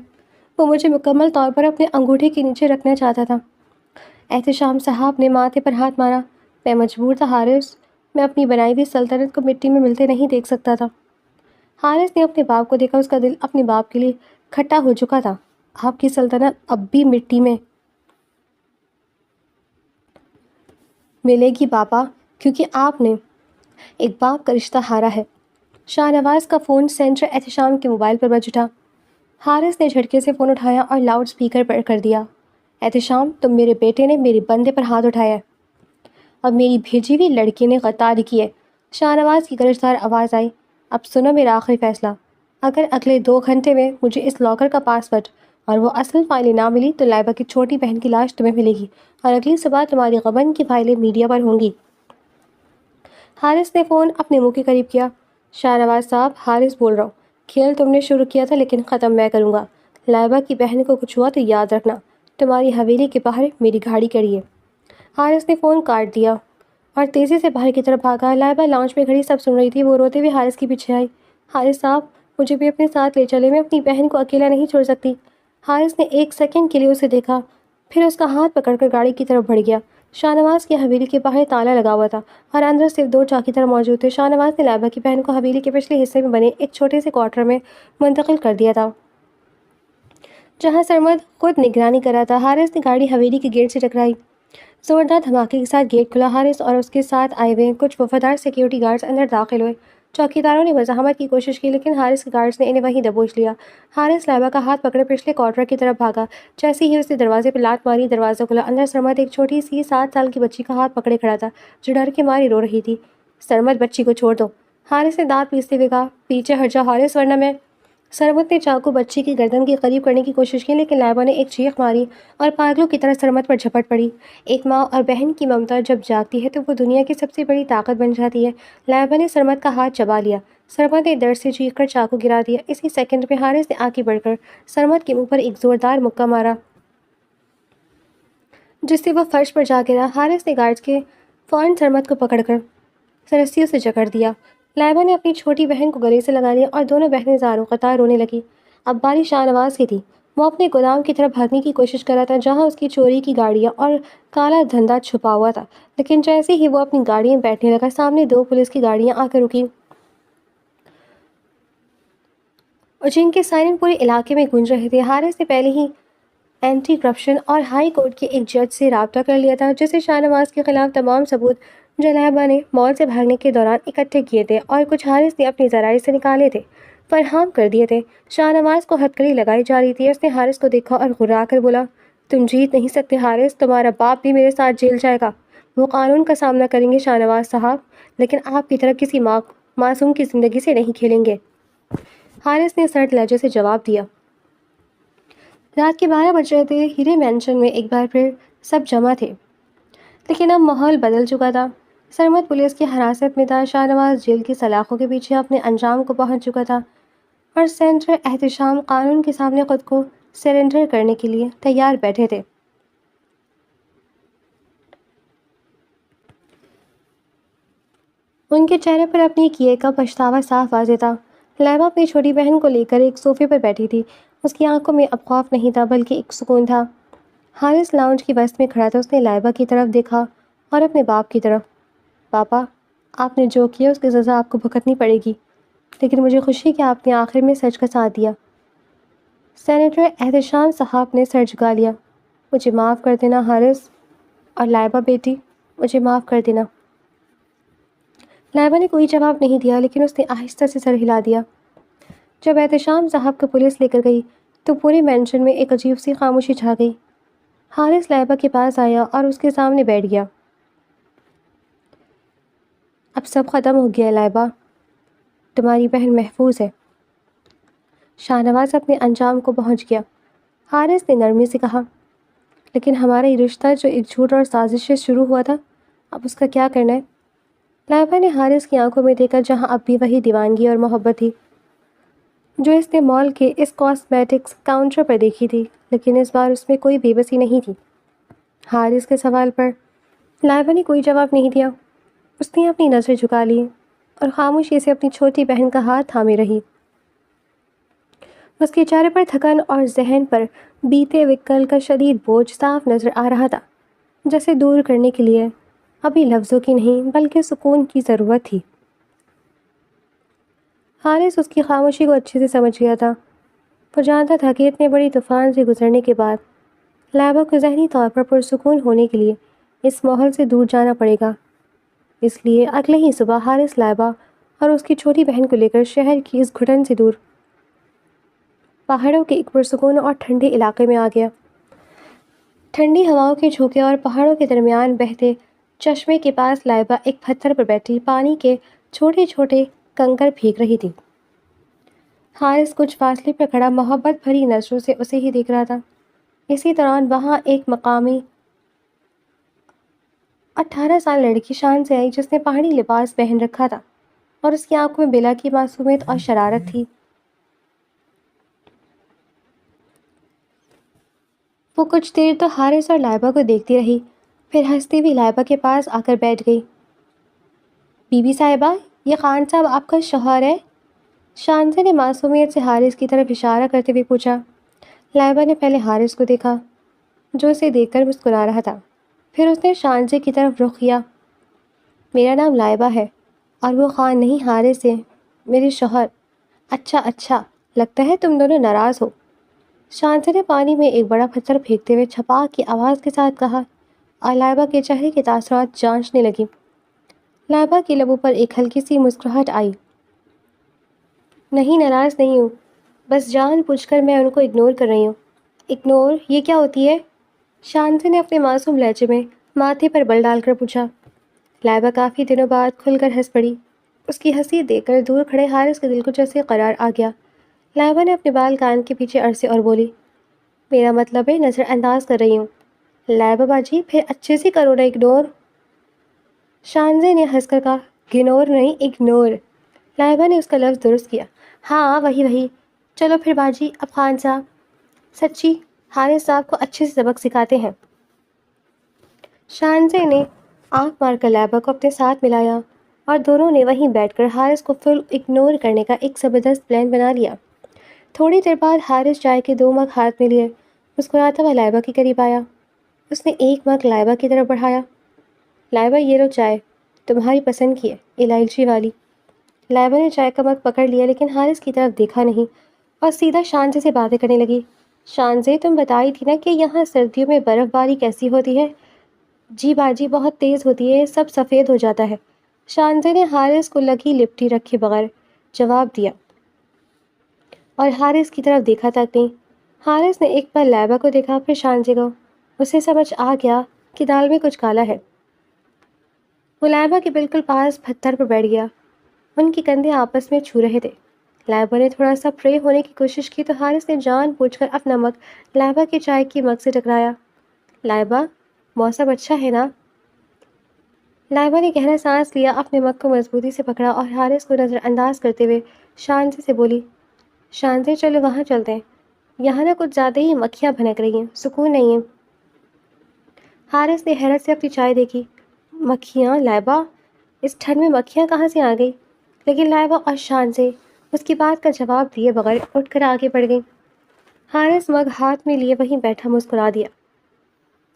وہ مجھے مکمل طور پر اپنے انگوٹھے کے نیچے رکھنا چاہتا تھا۔ احتشام صاحب نے ماتھے پر ہاتھ مارا۔ میں مجبور تھا حارث، میں اپنی بنائی ہوئی سلطنت کو مٹی میں ملتے نہیں دیکھ سکتا تھا۔ حارث نے اپنے باپ کو دیکھا، اس کا دل اپنے باپ کے لیے کھٹا ہو چکا تھا۔ آپ کی سلطنت اب بھی مٹی میں ملے گی پاپا، کیونکہ آپ نے ایک باپ کا رشتہ ہارا ہے۔ شاہ نواز کا فون سینٹر احتشام کے موبائل پر بج اٹھا۔ حارث نے جھٹکے سے فون اٹھایا اور لاؤڈ سپیکر پر کر دیا۔ احتشام، تم میرے بیٹے نے میرے بندے پر ہاتھ اٹھایا ہے اور میری بھیجی ہوئی لڑکی نے غداری کی ہے۔ شاہ نواز کی گرجدار آواز آئی۔ اب سنو میرا آخری فیصلہ۔ اگر اگلے 2 گھنٹے میں مجھے اس لاکر کا پاسورڈ اور وہ اصل فائلیں نہ ملی تو لائبہ کی چھوٹی بہن کی لاش تمہیں ملے گی اور اگلی صبح تمہاری غبن کی فائلیں میڈیا پر ہوں گی۔ حارث نے فون اپنے منہ کے قریب کیا۔ شاہ نواز صاحب، حارث بول رہا ہوں، کھیل تم نے شروع کیا تھا لیکن ختم میں کروں گا۔ لائبہ کی بہن کو کچھ ہوا تو یاد رکھنا تمہاری حویلی کے باہر میری گاڑی کھڑی ہے۔ حارث نے فون کاٹ دیا اور تیزی سے باہر کی طرف بھاگا۔ لائبہ لاؤنج میں کھڑی سب سن رہی تھی۔ وہ روتے ہوئے حارث کے پیچھے آئی۔ حارث صاحب، مجھے بھی اپنے ساتھ لے چلے، میں اپنی بہن کو اکیلا نہیں چھوڑ سکتی۔ حارث نے 1 سیکنڈ کے لیے اسے دیکھا، پھر اس کا ہاتھ پکڑ کر گاڑی کی طرف بڑھ گیا۔ شاہ نواز کی حویلی کے باہر تالا لگا ہوا تھا اور اندر صرف 2 چوکیدار موجود تھے۔ شاہ نواز نے لائبہ کی بہن کو حویلی کے پچھلے حصے میں بنے ایک چھوٹے سے کوارٹر میں منتقل کر دیا تھا جہاں سرمد خود نگرانی کر رہا تھا۔ حارث نے گاڑی حویلی کے گیٹ سے ٹکرائی۔ زوردار دھماکے کے ساتھ گیٹ کھلا۔ حارث اور اس کے ساتھ آئے ہوئے کچھ وفادار سیکیورٹی گارڈز اندر داخل ہوئے۔ چوکیداروں نے مزاحمت کی کوشش کی لیکن حارث کے گارڈز نے انہیں وہیں دبوچ لیا۔ حارث لائبہ کا ہاتھ پکڑے پچھلے کوارٹر کی طرف بھاگا۔ جیسے ہی اس نے دروازے پر لات ماری، دروازہ کھلا۔ اندر سرمد ایک چھوٹی سی 7 سال کی بچی کا ہاتھ پکڑے کھڑا تھا جو ڈر کے مارے رو رہی تھی۔ سرمد، بچی کو چھوڑ دو، حارث نے دانت پیستے ہوئے کہا۔ پیچھے ہٹ جا حارث، ورنہ میں… سرمد نے چاقو بچی کی گردن کے قریب کرنے کی کوشش کی لیکن لائبہ نے ایک چیخ ماری اور پاگلوں کی طرح سرمد پر جھپٹ پڑی۔ ایک ماں اور بہن کی ممتا جب جاگتی ہے تو وہ دنیا کی سب سے بڑی طاقت بن جاتی ہے۔ لائبہ نے سرمد کا ہاتھ چبا لیا۔ سرمد نے درد سے چیخ کر چاقو گرا دیا۔ اسی سیکنڈ میں حارث نے آگے بڑھ کر سرمد کے منہ پر ایک زوردار مکہ مارا جس سے وہ فرش پر جا گرا۔ حارث نے گارڈز کے فوراً سرمد کو پکڑ کر رسیوں سے جکڑ دیا۔ لائبہ نے اپنی چھوٹی بہن کو گلے سے لگا لیا اور دونوں بہنیں زاروں قطار رونے لگیں۔ اب باری شاہ نواز کی تھی۔ وہ اپنے گودام کی طرف بھاگنے کی کوشش کر رہا تھا جہاں اس کی چوری کی گاڑیاں اور کالا دھندا چھپا ہوا تھا، لیکن جیسے ہی وہ اپنی گاڑی میں بیٹھنے لگا، سامنے 2 پولیس کی گاڑیاں آ کر رکیں اور جن کے سائرن پورے علاقے میں گونج رہے تھے۔ حارث نے پہلے ہی اینٹی کرپشن اور ہائی کورٹ کے ایک جج سے رابطہ کر لیا تھا جسے شاہ نواز کے خلاف تمام ثبوت جو لائبہ نے مال سے بھاگنے کے دوران اکٹھے کیے تھے اور کچھ حارث نے اپنے ذرائع سے نکالے تھے، فراہم کر دیے تھے۔ شاہ نواز کو ہتکڑی لگائی جا رہی تھی۔ اس نے حارث کو دیکھا اور غرا کر بولا، تم جیت نہیں سکتے حارث، تمہارا باپ بھی میرے ساتھ جیل جائے گا۔ وہ قانون کا سامنا کریں گے شاہ نواز صاحب، لیکن آپ کی طرح کسی معصوم کی زندگی سے نہیں کھیلیں گے۔ حارث نے سرد لہجے سے جواب دیا۔ رات کے 12 بج رہے تھے۔ ہیرے مینشن میں ایک بار پھر سب جمع تھے، لیکن اب ماحول بدل چکا تھا۔ سرمد پولیس کی حراست میں تھا، شاہ نواز جیل کی سلاخوں کے پیچھے اپنے انجام کو پہنچ چکا تھا اور سینٹر احتشام قانون کے سامنے خود کو سرنڈر کرنے کے لیے تیار بیٹھے تھے۔ ان کے چہرے پر اپنے کیے کا پچھتاوا صاف واضح تھا۔ لائبہ اپنی چھوٹی بہن کو لے کر ایک صوفے پر بیٹھی تھی۔ اس کی آنکھوں میں اب خوف نہیں تھا بلکہ ایک سکون تھا۔ حارث لاؤنج کی وسط میں کھڑا تھا۔ اس نے لائبہ کی طرف دیکھا اور اپنے باپ کی طرف۔ پاپا، آپ نے جو کیا اس کی سزا آپ کو بھگتنی پڑے گی، لیکن مجھے خوشی کہ آپ نے آخر میں سچ کا ساتھ دیا۔ سینیٹر احتشام صاحب نے سر جھکا لیا۔ مجھے معاف کر دینا حارث، اور لائبہ بیٹی، مجھے معاف کر دینا۔ لائبہ نے کوئی جواب نہیں دیا لیکن اس نے آہستہ سے سر ہلا دیا۔ جب احتشام صاحب کو پولیس لے کر گئی تو پورے مینشن میں ایک عجیب سی خاموشی چھا گئی۔ حارث لائبہ کے پاس آیا اور اس کے سامنے بیٹھ گیا۔ اب سب ختم ہو گیا لائبہ، تمہاری بہن محفوظ ہے۔ شاہ نواز اپنے انجام کو پہنچ گیا، حارث نے نرمی سے کہا۔ لیکن ہمارا یہ رشتہ جو ایک جھوٹ اور سازش سے شروع ہوا تھا، اب اس کا کیا کرنا ہے؟ لائبہ نے حارث کی آنکھوں میں دیکھا، جہاں اب بھی وہی دیوانگی اور محبت تھی جو اس نے مال کے اس کاسمیٹکس کاؤنٹر پر دیکھی تھی، لیکن اس بار اس میں کوئی بے بسی نہیں تھی۔ حارث کے سوال پر لائبہ نے کوئی جواب نہیں دیا۔ اس نے اپنی نظر جھکا لی اور خاموشی سے اپنی چھوٹی بہن کا ہاتھ تھامے رہی۔ اس کے چہرے پر تھکن اور ذہن پر بیتے ہوئے کل کا شدید بوجھ صاف نظر آ رہا تھا، جسے دور کرنے کے لیے ابھی لفظوں کی نہیں بلکہ سکون کی ضرورت تھی۔ حارث اس کی خاموشی کو اچھے سے سمجھ گیا تھا۔ وہ جانتا تھا کہ اتنے بڑی طوفان سے گزرنے کے بعد لائبہ کو ذہنی طور پر پرسکون ہونے کے لیے اس ماحول سے دور جانا پڑے گا۔ اس لیے اگلے ہی صبح حارث لائبہ اور اس کی چھوٹی بہن کو لے کر شہر کی اس گھٹن سے دور پہاڑوں کے ایک پرسکون اور ٹھنڈے علاقے میں آ گیا۔ ٹھنڈی ہواؤں کے جھونکے اور پہاڑوں کے درمیان بہتے چشمے کے پاس لائبہ ایک پتھر پر بیٹھی پانی کے چھوٹے چھوٹے کنکر پھینک رہی تھی۔ حارث کچھ فاصلے پر کھڑا محبت بھری نظروں سے اسے ہی دیکھ رہا تھا۔ اسی دوران وہاں ایک مقامی 18 سال لڑکی شان سے آئی، جس نے پہاڑی لباس پہن رکھا تھا اور اس کی آنکھوں میں بلا کی معصومیت اور شرارت تھی۔ وہ کچھ دیر تو حارث اور لائبہ کو دیکھتی رہی، پھر ہنستی ہوئی لائبہ کے پاس آ کر بیٹھ گئی۔ بی بی صاحبہ، یہ خان صاحب آپ کا شوہر ہے؟ شانزے نے معصومیت سے حارث کی طرف اشارہ کرتے ہوئے پوچھا۔ لائبہ نے پہلے حارث کو دیکھا، جو اسے دیکھ کر مسکرا رہا تھا، پھر اس نے شانزے کی طرف رخ کیا۔ میرا نام لائبہ ہے اور وہ خان نہیں حارث ہے، میرے شوہر۔ اچھا اچھا، لگتا ہے تم دونوں ناراض ہو۔ شانزے نے پانی میں ایک بڑا پتھر پھینکتے ہوئے چھپاک کی آواز کے ساتھ کہا اور لائبہ کے چہرے کے تاثرات جانچنے لگی۔ لائبہ کے لبوں پر ایک ہلکی سی مسکراہٹ آئی۔ نہیں، ناراض نہیں ہوں، بس جان بوجھ کر میں ان کو اگنور کر رہی ہوں۔ اگنور؟ یہ کیا ہوتی ہے؟ شانزے نے اپنے معصوم لہجے میں ماتھے پر بل ڈال کر پوچھا۔ لائبہ کافی دنوں بعد کھل کر ہنس پڑی۔ اس کی ہنسی دیکھ کر دور کھڑے حارث کے دل کو جیسے قرار آ گیا۔ لائبہ نے اپنے بال کان کے پیچھے عرصے اور بولی، میرا مطلب ہے نظر انداز کر رہی ہوں۔ لائبہ باجی، پھر اچھے سے کرو نا اگنور۔ شانزے نے ہنس کر کہا، گنور نہیں، اگنور۔ لائبہ نے اس کا لفظ درست کیا۔ ہاں، وہی۔ چلو پھر باجی، اب خان صاحب سچی حارث صاحب کو اچھے سے سبق سکھاتے ہیں۔ شانزے نے آنکھ مار کر لائبہ کو اپنے ساتھ ملایا اور دونوں نے وہیں بیٹھ کر حارث کو فل اگنور کرنے کا ایک زبردست پلان بنا لیا۔ تھوڑی دیر بعد حارث چائے کے 2 مگ ہاتھ میں لیے مسکراتا ہوا لائبہ کے قریب آیا۔ اس نے ایک مگ لائبہ کی طرف بڑھایا۔ لائبہ، یہ لو چائے، تمہاری پسند کی ہے، الائچی والی۔ لائبہ نے چائے کا مگ پکڑ لیا، لیکن حارث کی طرف دیکھا نہیں اور سیدھا شانزے سے باتیں کرنے لگی۔ شانزے، تم بتائی تھی نا کہ یہاں سردیوں میں برف باری کیسی ہوتی ہے؟ جی باجی، بہت تیز ہوتی ہے، سب سفید ہو جاتا ہے۔ شانزے نے حارث کو لگی لپٹی رکھے بغیر جواب دیا اور حارث کی طرف دیکھا تک نہیں۔ حارث نے ایک بار لائبہ کو دیکھا، پھر شانزے کو۔ اسے سمجھ آ گیا کہ دال میں کچھ کالا ہے۔ وہ لائبہ کے بالکل پاس پتھر پر بیٹھ گیا۔ ان کی کندھے آپس میں چھو رہے تھے۔ لائبہ نے تھوڑا سا پرے ہونے کی کوشش کی تو حارث نے جان بوجھ کر اپنا مگ لائبہ کے چائے کی مگ سے ٹکرایا۔ لائبہ، موسم اچھا ہے نا؟ لائبہ نے گہرا سانس لیا، اپنے مگ کو مضبوطی سے پکڑا اور حارث کو نظر انداز کرتے ہوئے شانزے سے بولی، شانزے چلو وہاں چلتے ہیں، یہاں نہ کچھ زیادہ ہی مکھیاں بھنک رہی ہیں، سکون نہیں ہے۔ حارث نے حیرت سے اپنی چائے دیکھی۔ مکھیاں؟ لائبہ، اس ٹھنڈ میں مکھیاں کہاں سے آ گئی؟ لیکن لائبہ اور شانزے اس کی بات کا جواب دیے بغیر اٹھ کر آگے بڑھ گئی۔ حارث مگ ہاتھ میں لیے وہیں بیٹھا مسکرا دیا۔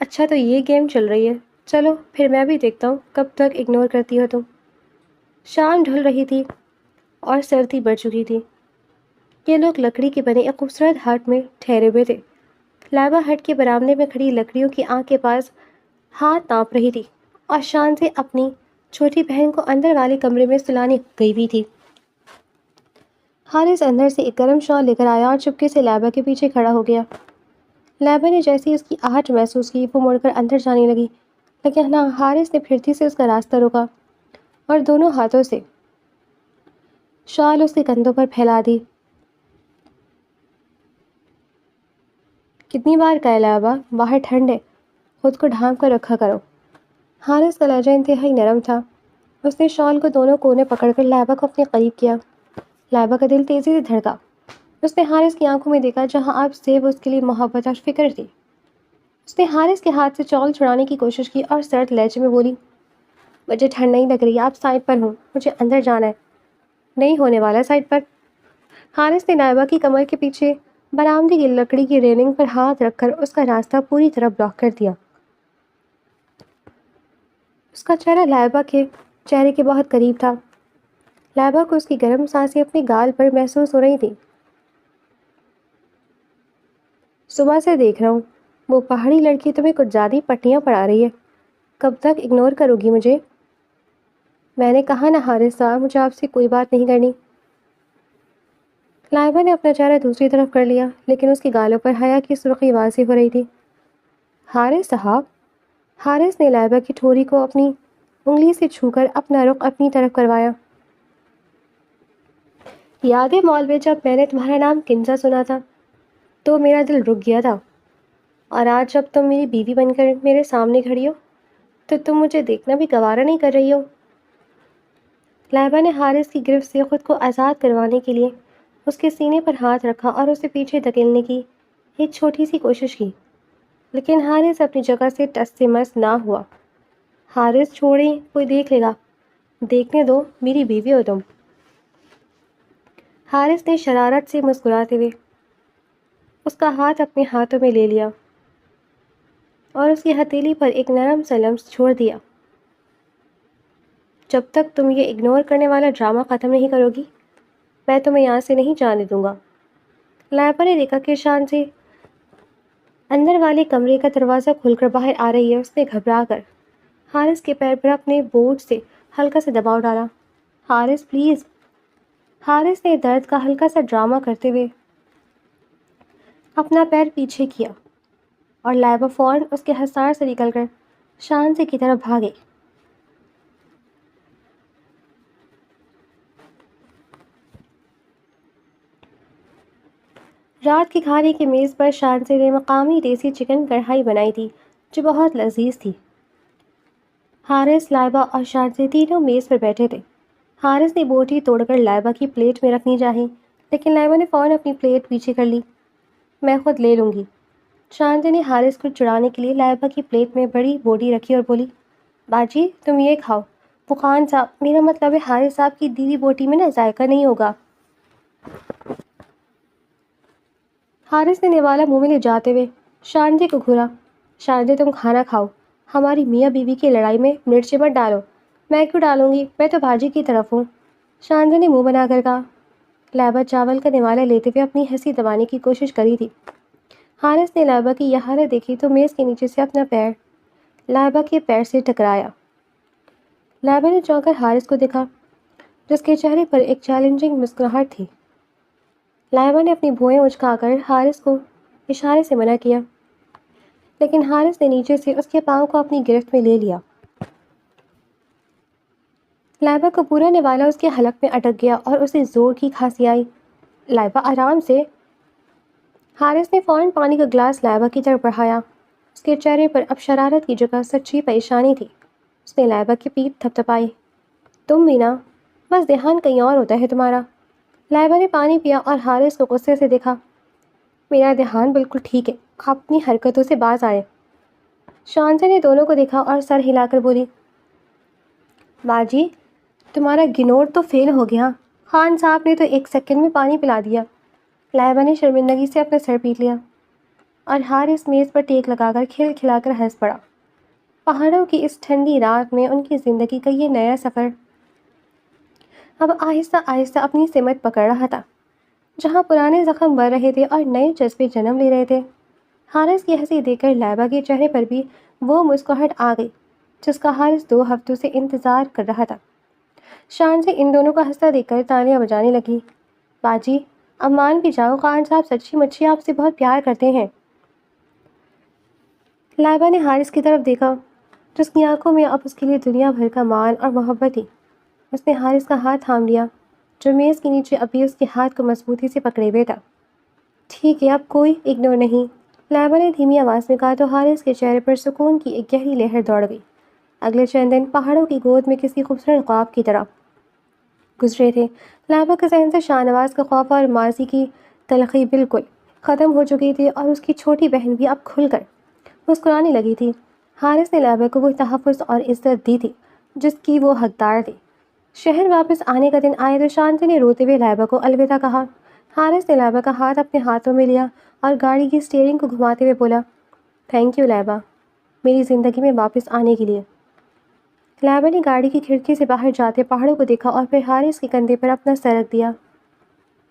اچھا، تو یہ گیم چل رہی ہے، چلو پھر میں بھی دیکھتا ہوں کب تک اگنور کرتی ہو تم۔ شام ڈھل رہی تھی اور سردی بڑھ چکی تھی۔ یہ لوگ لکڑی کے بنے ایک خوبصورت ہٹ میں ٹھہرے ہوئے تھے۔ لائبہ ہٹ کے برآمدے میں کھڑی لکڑیوں کی آنکھ کے پاس ہاتھ ناپ رہی تھی اور شانزے اپنی چھوٹی بہن کو اندر والے کمرے میں سلانے گئی ہوئی تھی۔ حارث اندر سے ایک گرم شال لے کر آیا اور چپکے سے لائبہ کے پیچھے کھڑا ہو گیا۔ لائبہ نے جیسے ہی اس کی آہٹ محسوس کی، وہ مڑ کر اندر جانے لگی، لیکن حارث نے پھرتی سے اس کا راستہ روکا اور دونوں ہاتھوں سے شال اس کے کندھوں پر پھیلا دی۔ کتنی بار کہا لائبہ، باہر ٹھنڈ ہے، خود کو ڈھانپ کر رکھا کرو۔ حارث کا لہجہ انتہائی نرم تھا۔ اس نے شال کو دونوں کونے پکڑ کر لائبہ کو اپنے قریب کیا۔ لائبہ کا دل تیزی سے دھڑکا۔ اس نے حارث کی آنکھوں میں دیکھا جہاں اب صرف اس کے لیے محبت اور فکر تھی۔ اس نے حارث کے ہاتھ سے شال چھڑانے کی کوشش کی اور سرد لہجے میں بولی، مجھے ٹھنڈ نہیں لگ رہی، آپ سائڈ پر ہوں، مجھے اندر جانا ہے۔ نہیں ہونے والا سائڈ پر۔ حارث نے لائبہ کی کمر کے پیچھے برآمدے کی لکڑی کی ریلنگ پر ہاتھ رکھ کر اس کا راستہ پوری طرح بلاک کر دیا۔ اس کا چہرہ لائبہ کے چہرے کے بہت قریب تھا۔ لائبہ کو اس کی گرم سانسیں اپنے گال پر محسوس ہو رہی تھی۔ صبح سے دیکھ رہا ہوں، وہ پہاڑی لڑکی تمہیں کچھ زیادہ پٹیاں پڑھا رہی ہے۔ کب تک اگنور کرو گی مجھے؟ میں نے کہا نا حارث صاحب، مجھے آپ سے کوئی بات نہیں کرنی۔ لائبہ نے اپنا چہرہ دوسری طرف کر لیا، لیکن اس کے گالوں پر حیا کی سرخی واضح ہو رہی تھی۔ حارث صاحب، حارث نے لائبہ کی ٹھوری کو اپنی انگلی سے چھو کر اپنا رخ اپنی طرف کروایا۔ یاد ہے مال میں جب میں نے تمہارا نام کنزا سنا تھا تو میرا دل رک گیا تھا، اور آج جب تم میری بیوی بن کر میرے سامنے کھڑی ہو تو تم مجھے دیکھنا بھی گوارا نہیں کر رہی ہو۔ لائبہ نے حارث کی گرفت سے خود کو آزاد کروانے کے لیے اس کے سینے پر ہاتھ رکھا اور اسے پیچھے دھکیلنے کی ایک چھوٹی سی کوشش کی، لیکن حارث اپنی جگہ سے ٹس سے مس نہ ہوا۔ حارث چھوڑیں، کوئی دیکھ لے گا، دیکھنے دو، میری بیوی ہو تم۔ حارث نے شرارت سے مسکراتے ہوئے اس کا ہاتھ اپنے ہاتھوں میں لے لیا اور اس کی ہتھیلی پر ایک نرم سا لمس چھوڑ دیا۔ جب تک تم یہ اگنور کرنے والا ڈرامہ ختم نہیں کرو گی، میں تمہیں یہاں سے نہیں جانے دوں گا۔ لائبہ نے دیکھا کہ شان سے اندر والے کمرے کا دروازہ کھل کر باہر آ رہی ہے۔ اس نے گھبرا کر حارث کے پیر پر اپنے بوٹ سے ہلکا سا دباؤ ڈالا۔ حارث پلیز۔ حارث نے درد کا ہلکا سا ڈرامہ کرتے ہوئے اپنا پیر پیچھے کیا اور لائبہ فوراً اس کے حصار سے نکل کر شان سے کی طرف بھاگے۔ رات کے کھانے کی میز پر شانزے نے مقامی دیسی چکن کڑھائی بنائی تھی جو بہت لذیذ تھی۔ حارث، لائبہ اور شانزے تینوں میز پر بیٹھے تھے۔ حارث نے بوٹی توڑ کر لائبہ کی پلیٹ میں رکھنی چاہی، لیکن لائبہ نے فوراً اپنی پلیٹ پیچھے کر لی۔ میں خود لے لوں گی۔ شانزے نے حارث کو چڑھانے کے لیے لائبہ کی پلیٹ میں بڑی بوٹی رکھی اور بولی، باجی تم یہ کھاؤ۔ وہ خان صاحب، میرا مطلب ہے حارث صاحب کی دیوی بوٹی میں نا ذائقہ نہیں ہوگا۔ حارث نے نوالا منہ میں لے جاتے ہوئے شانزے کو گھورا۔ شانزے تم کھانا کھاؤ، ہماری میاں بیوی کی لڑائی میں مرچیں مت ڈالو۔ میں کیوں ڈالوں گی، میں تو باجی کی طرف ہوں۔ شانزے نے منہ بنا کر کہا۔ لائبہ چاول کا نوالا لیتے ہوئے اپنی ہنسی دبانے کی کوشش کری تھی۔ حارث نے لائبہ کی یہ حالت دیکھی تو میز کے نیچے سے اپنا پیر لائبہ کے پیر سے ٹکرایا۔ لائبہ نے چونک کر حارث کو دیکھا جس کے چہرے پر ایک چیلنجنگ مسکراہٹ تھی۔ لائبہ نے اپنی بھوئیں اچکا کر حارث کو اشارے سے منع کیا، لیکن حارث نے نیچے سے اس کے پاؤں کو اپنی گرفت میں لے لیا۔ لائبہ کو پورا نوالا اس کے حلق میں اٹک گیا اور اسے زور کی کھانسی آئی۔ لائبہ آرام سے۔ حارث نے فوراً پانی کا گلاس لائبہ کی طرف بڑھایا۔ اس کے چہرے پر اب شرارت کی جگہ سچی پریشانی تھی۔ اس نے لائبہ کی پیٹھ تھپتھپائی۔ تم بھی نا، بس دھیان کہیں اور ہوتا ہے تمہارا۔ لائبہ نے پانی پیا اور حارث کو غصے سے دیکھا۔ میرا دھیان بالکل ٹھیک ہے، آپ اپنی حرکتوں سے باز آئے۔ شانزے نے دونوں کو دیکھا اور سر ہلا کر بولی، باجی تمہارا گنور تو فیل ہو گیا، خان صاحب نے تو 1 سیکنڈ میں پانی پلا دیا۔ لائبہ نے شرمندگی سے اپنا سر پیٹ لیا اور حارث میز پر ٹیک لگا کر کھل کھلا کر ہنس پڑا۔ پہاڑوں کی اس ٹھنڈی رات میں ان کی زندگی کا یہ نیا سفر اب آہستہ آہستہ اپنی سمت پکڑ رہا تھا، جہاں پرانے زخم بڑھ رہے تھے اور نئے جذبے جنم لے رہے تھے۔ حارث کی ہنسی دیکھ کر لائبہ کے چہرے پر بھی وہ مسکراہٹ آ گئی جس کا حارث 2 ہفتوں سے انتظار کر رہا تھا۔ شان سے ان دونوں کو ہنستا دیکھ کر تالیاں بجانے لگی۔ باجی اب مان بھی جاؤ، خان صاحب سچی مچی آپ سے بہت پیار کرتے ہیں۔ لائبہ نے حارث کی طرف دیکھا جس کی آنکھوں میں اب اس کے لیے دنیا بھر کا مال اور محبت تھی۔ اس نے حارث کا ہاتھ تھام لیا جو میز کے نیچے ابھی اس کے ہاتھ کو مضبوطی سے پکڑے ہوئے تھا۔ ٹھیک ہے، اب کوئی اگنور نہیں، لائبہ نے دھیمی آواز میں کہا تو حارث کے چہرے پر سکون کی ایک گہری لہر دوڑ گئی۔ اگلے چند دن پہاڑوں کی گود میں کسی خوبصورت خواب کی طرح گزرے تھے۔ لائبہ کے ذہن سے شاہ نواز کا خوف اور ماضی کی تلخی بالکل ختم ہو چکی تھی اور اس کی چھوٹی بہن بھی اب کھل کر مسکرانے لگی تھی۔ حارث نے لائبہ کو وہ تحفظ اور عزت دی تھی جس کی وہ حقدار تھی۔ شہر واپس آنے کا دن آیا تو شانتی نے روتے ہوئے لائبہ کو الوداع کہا۔ حارث نے لائبہ کا ہاتھ اپنے ہاتھوں میں لیا اور گاڑی کی اسٹیئرنگ کو گھماتے ہوئے بولا، تھینک یو لائبہ، میری زندگی میں واپس آنے کے لیے۔ لائبہ نے گاڑی کی کھڑکی سے باہر جاتے پہاڑوں کو دیکھا اور پھر حارث کے کندھے پر اپنا سر رکھ دیا۔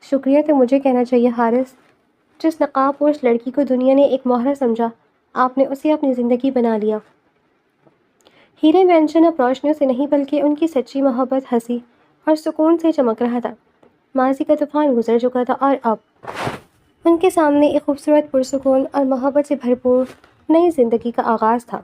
شکریہ تو مجھے کہنا چاہیے حارث، جس نقاب پوش لڑکی کو دنیا نے ایک مہرا سمجھا، آپ نے اسے اپنی زندگی بنا لیا۔ ہیرے مینشن اب روشنیوں سے نہیں بلکہ ان کی سچی محبت، ہنسی اور سکون سے چمک رہا تھا۔ ماضی کا طوفان گزر چکا تھا اور اب ان کے سامنے ایک خوبصورت، پرسکون اور محبت سے بھرپور نئی زندگی کا آغاز تھا۔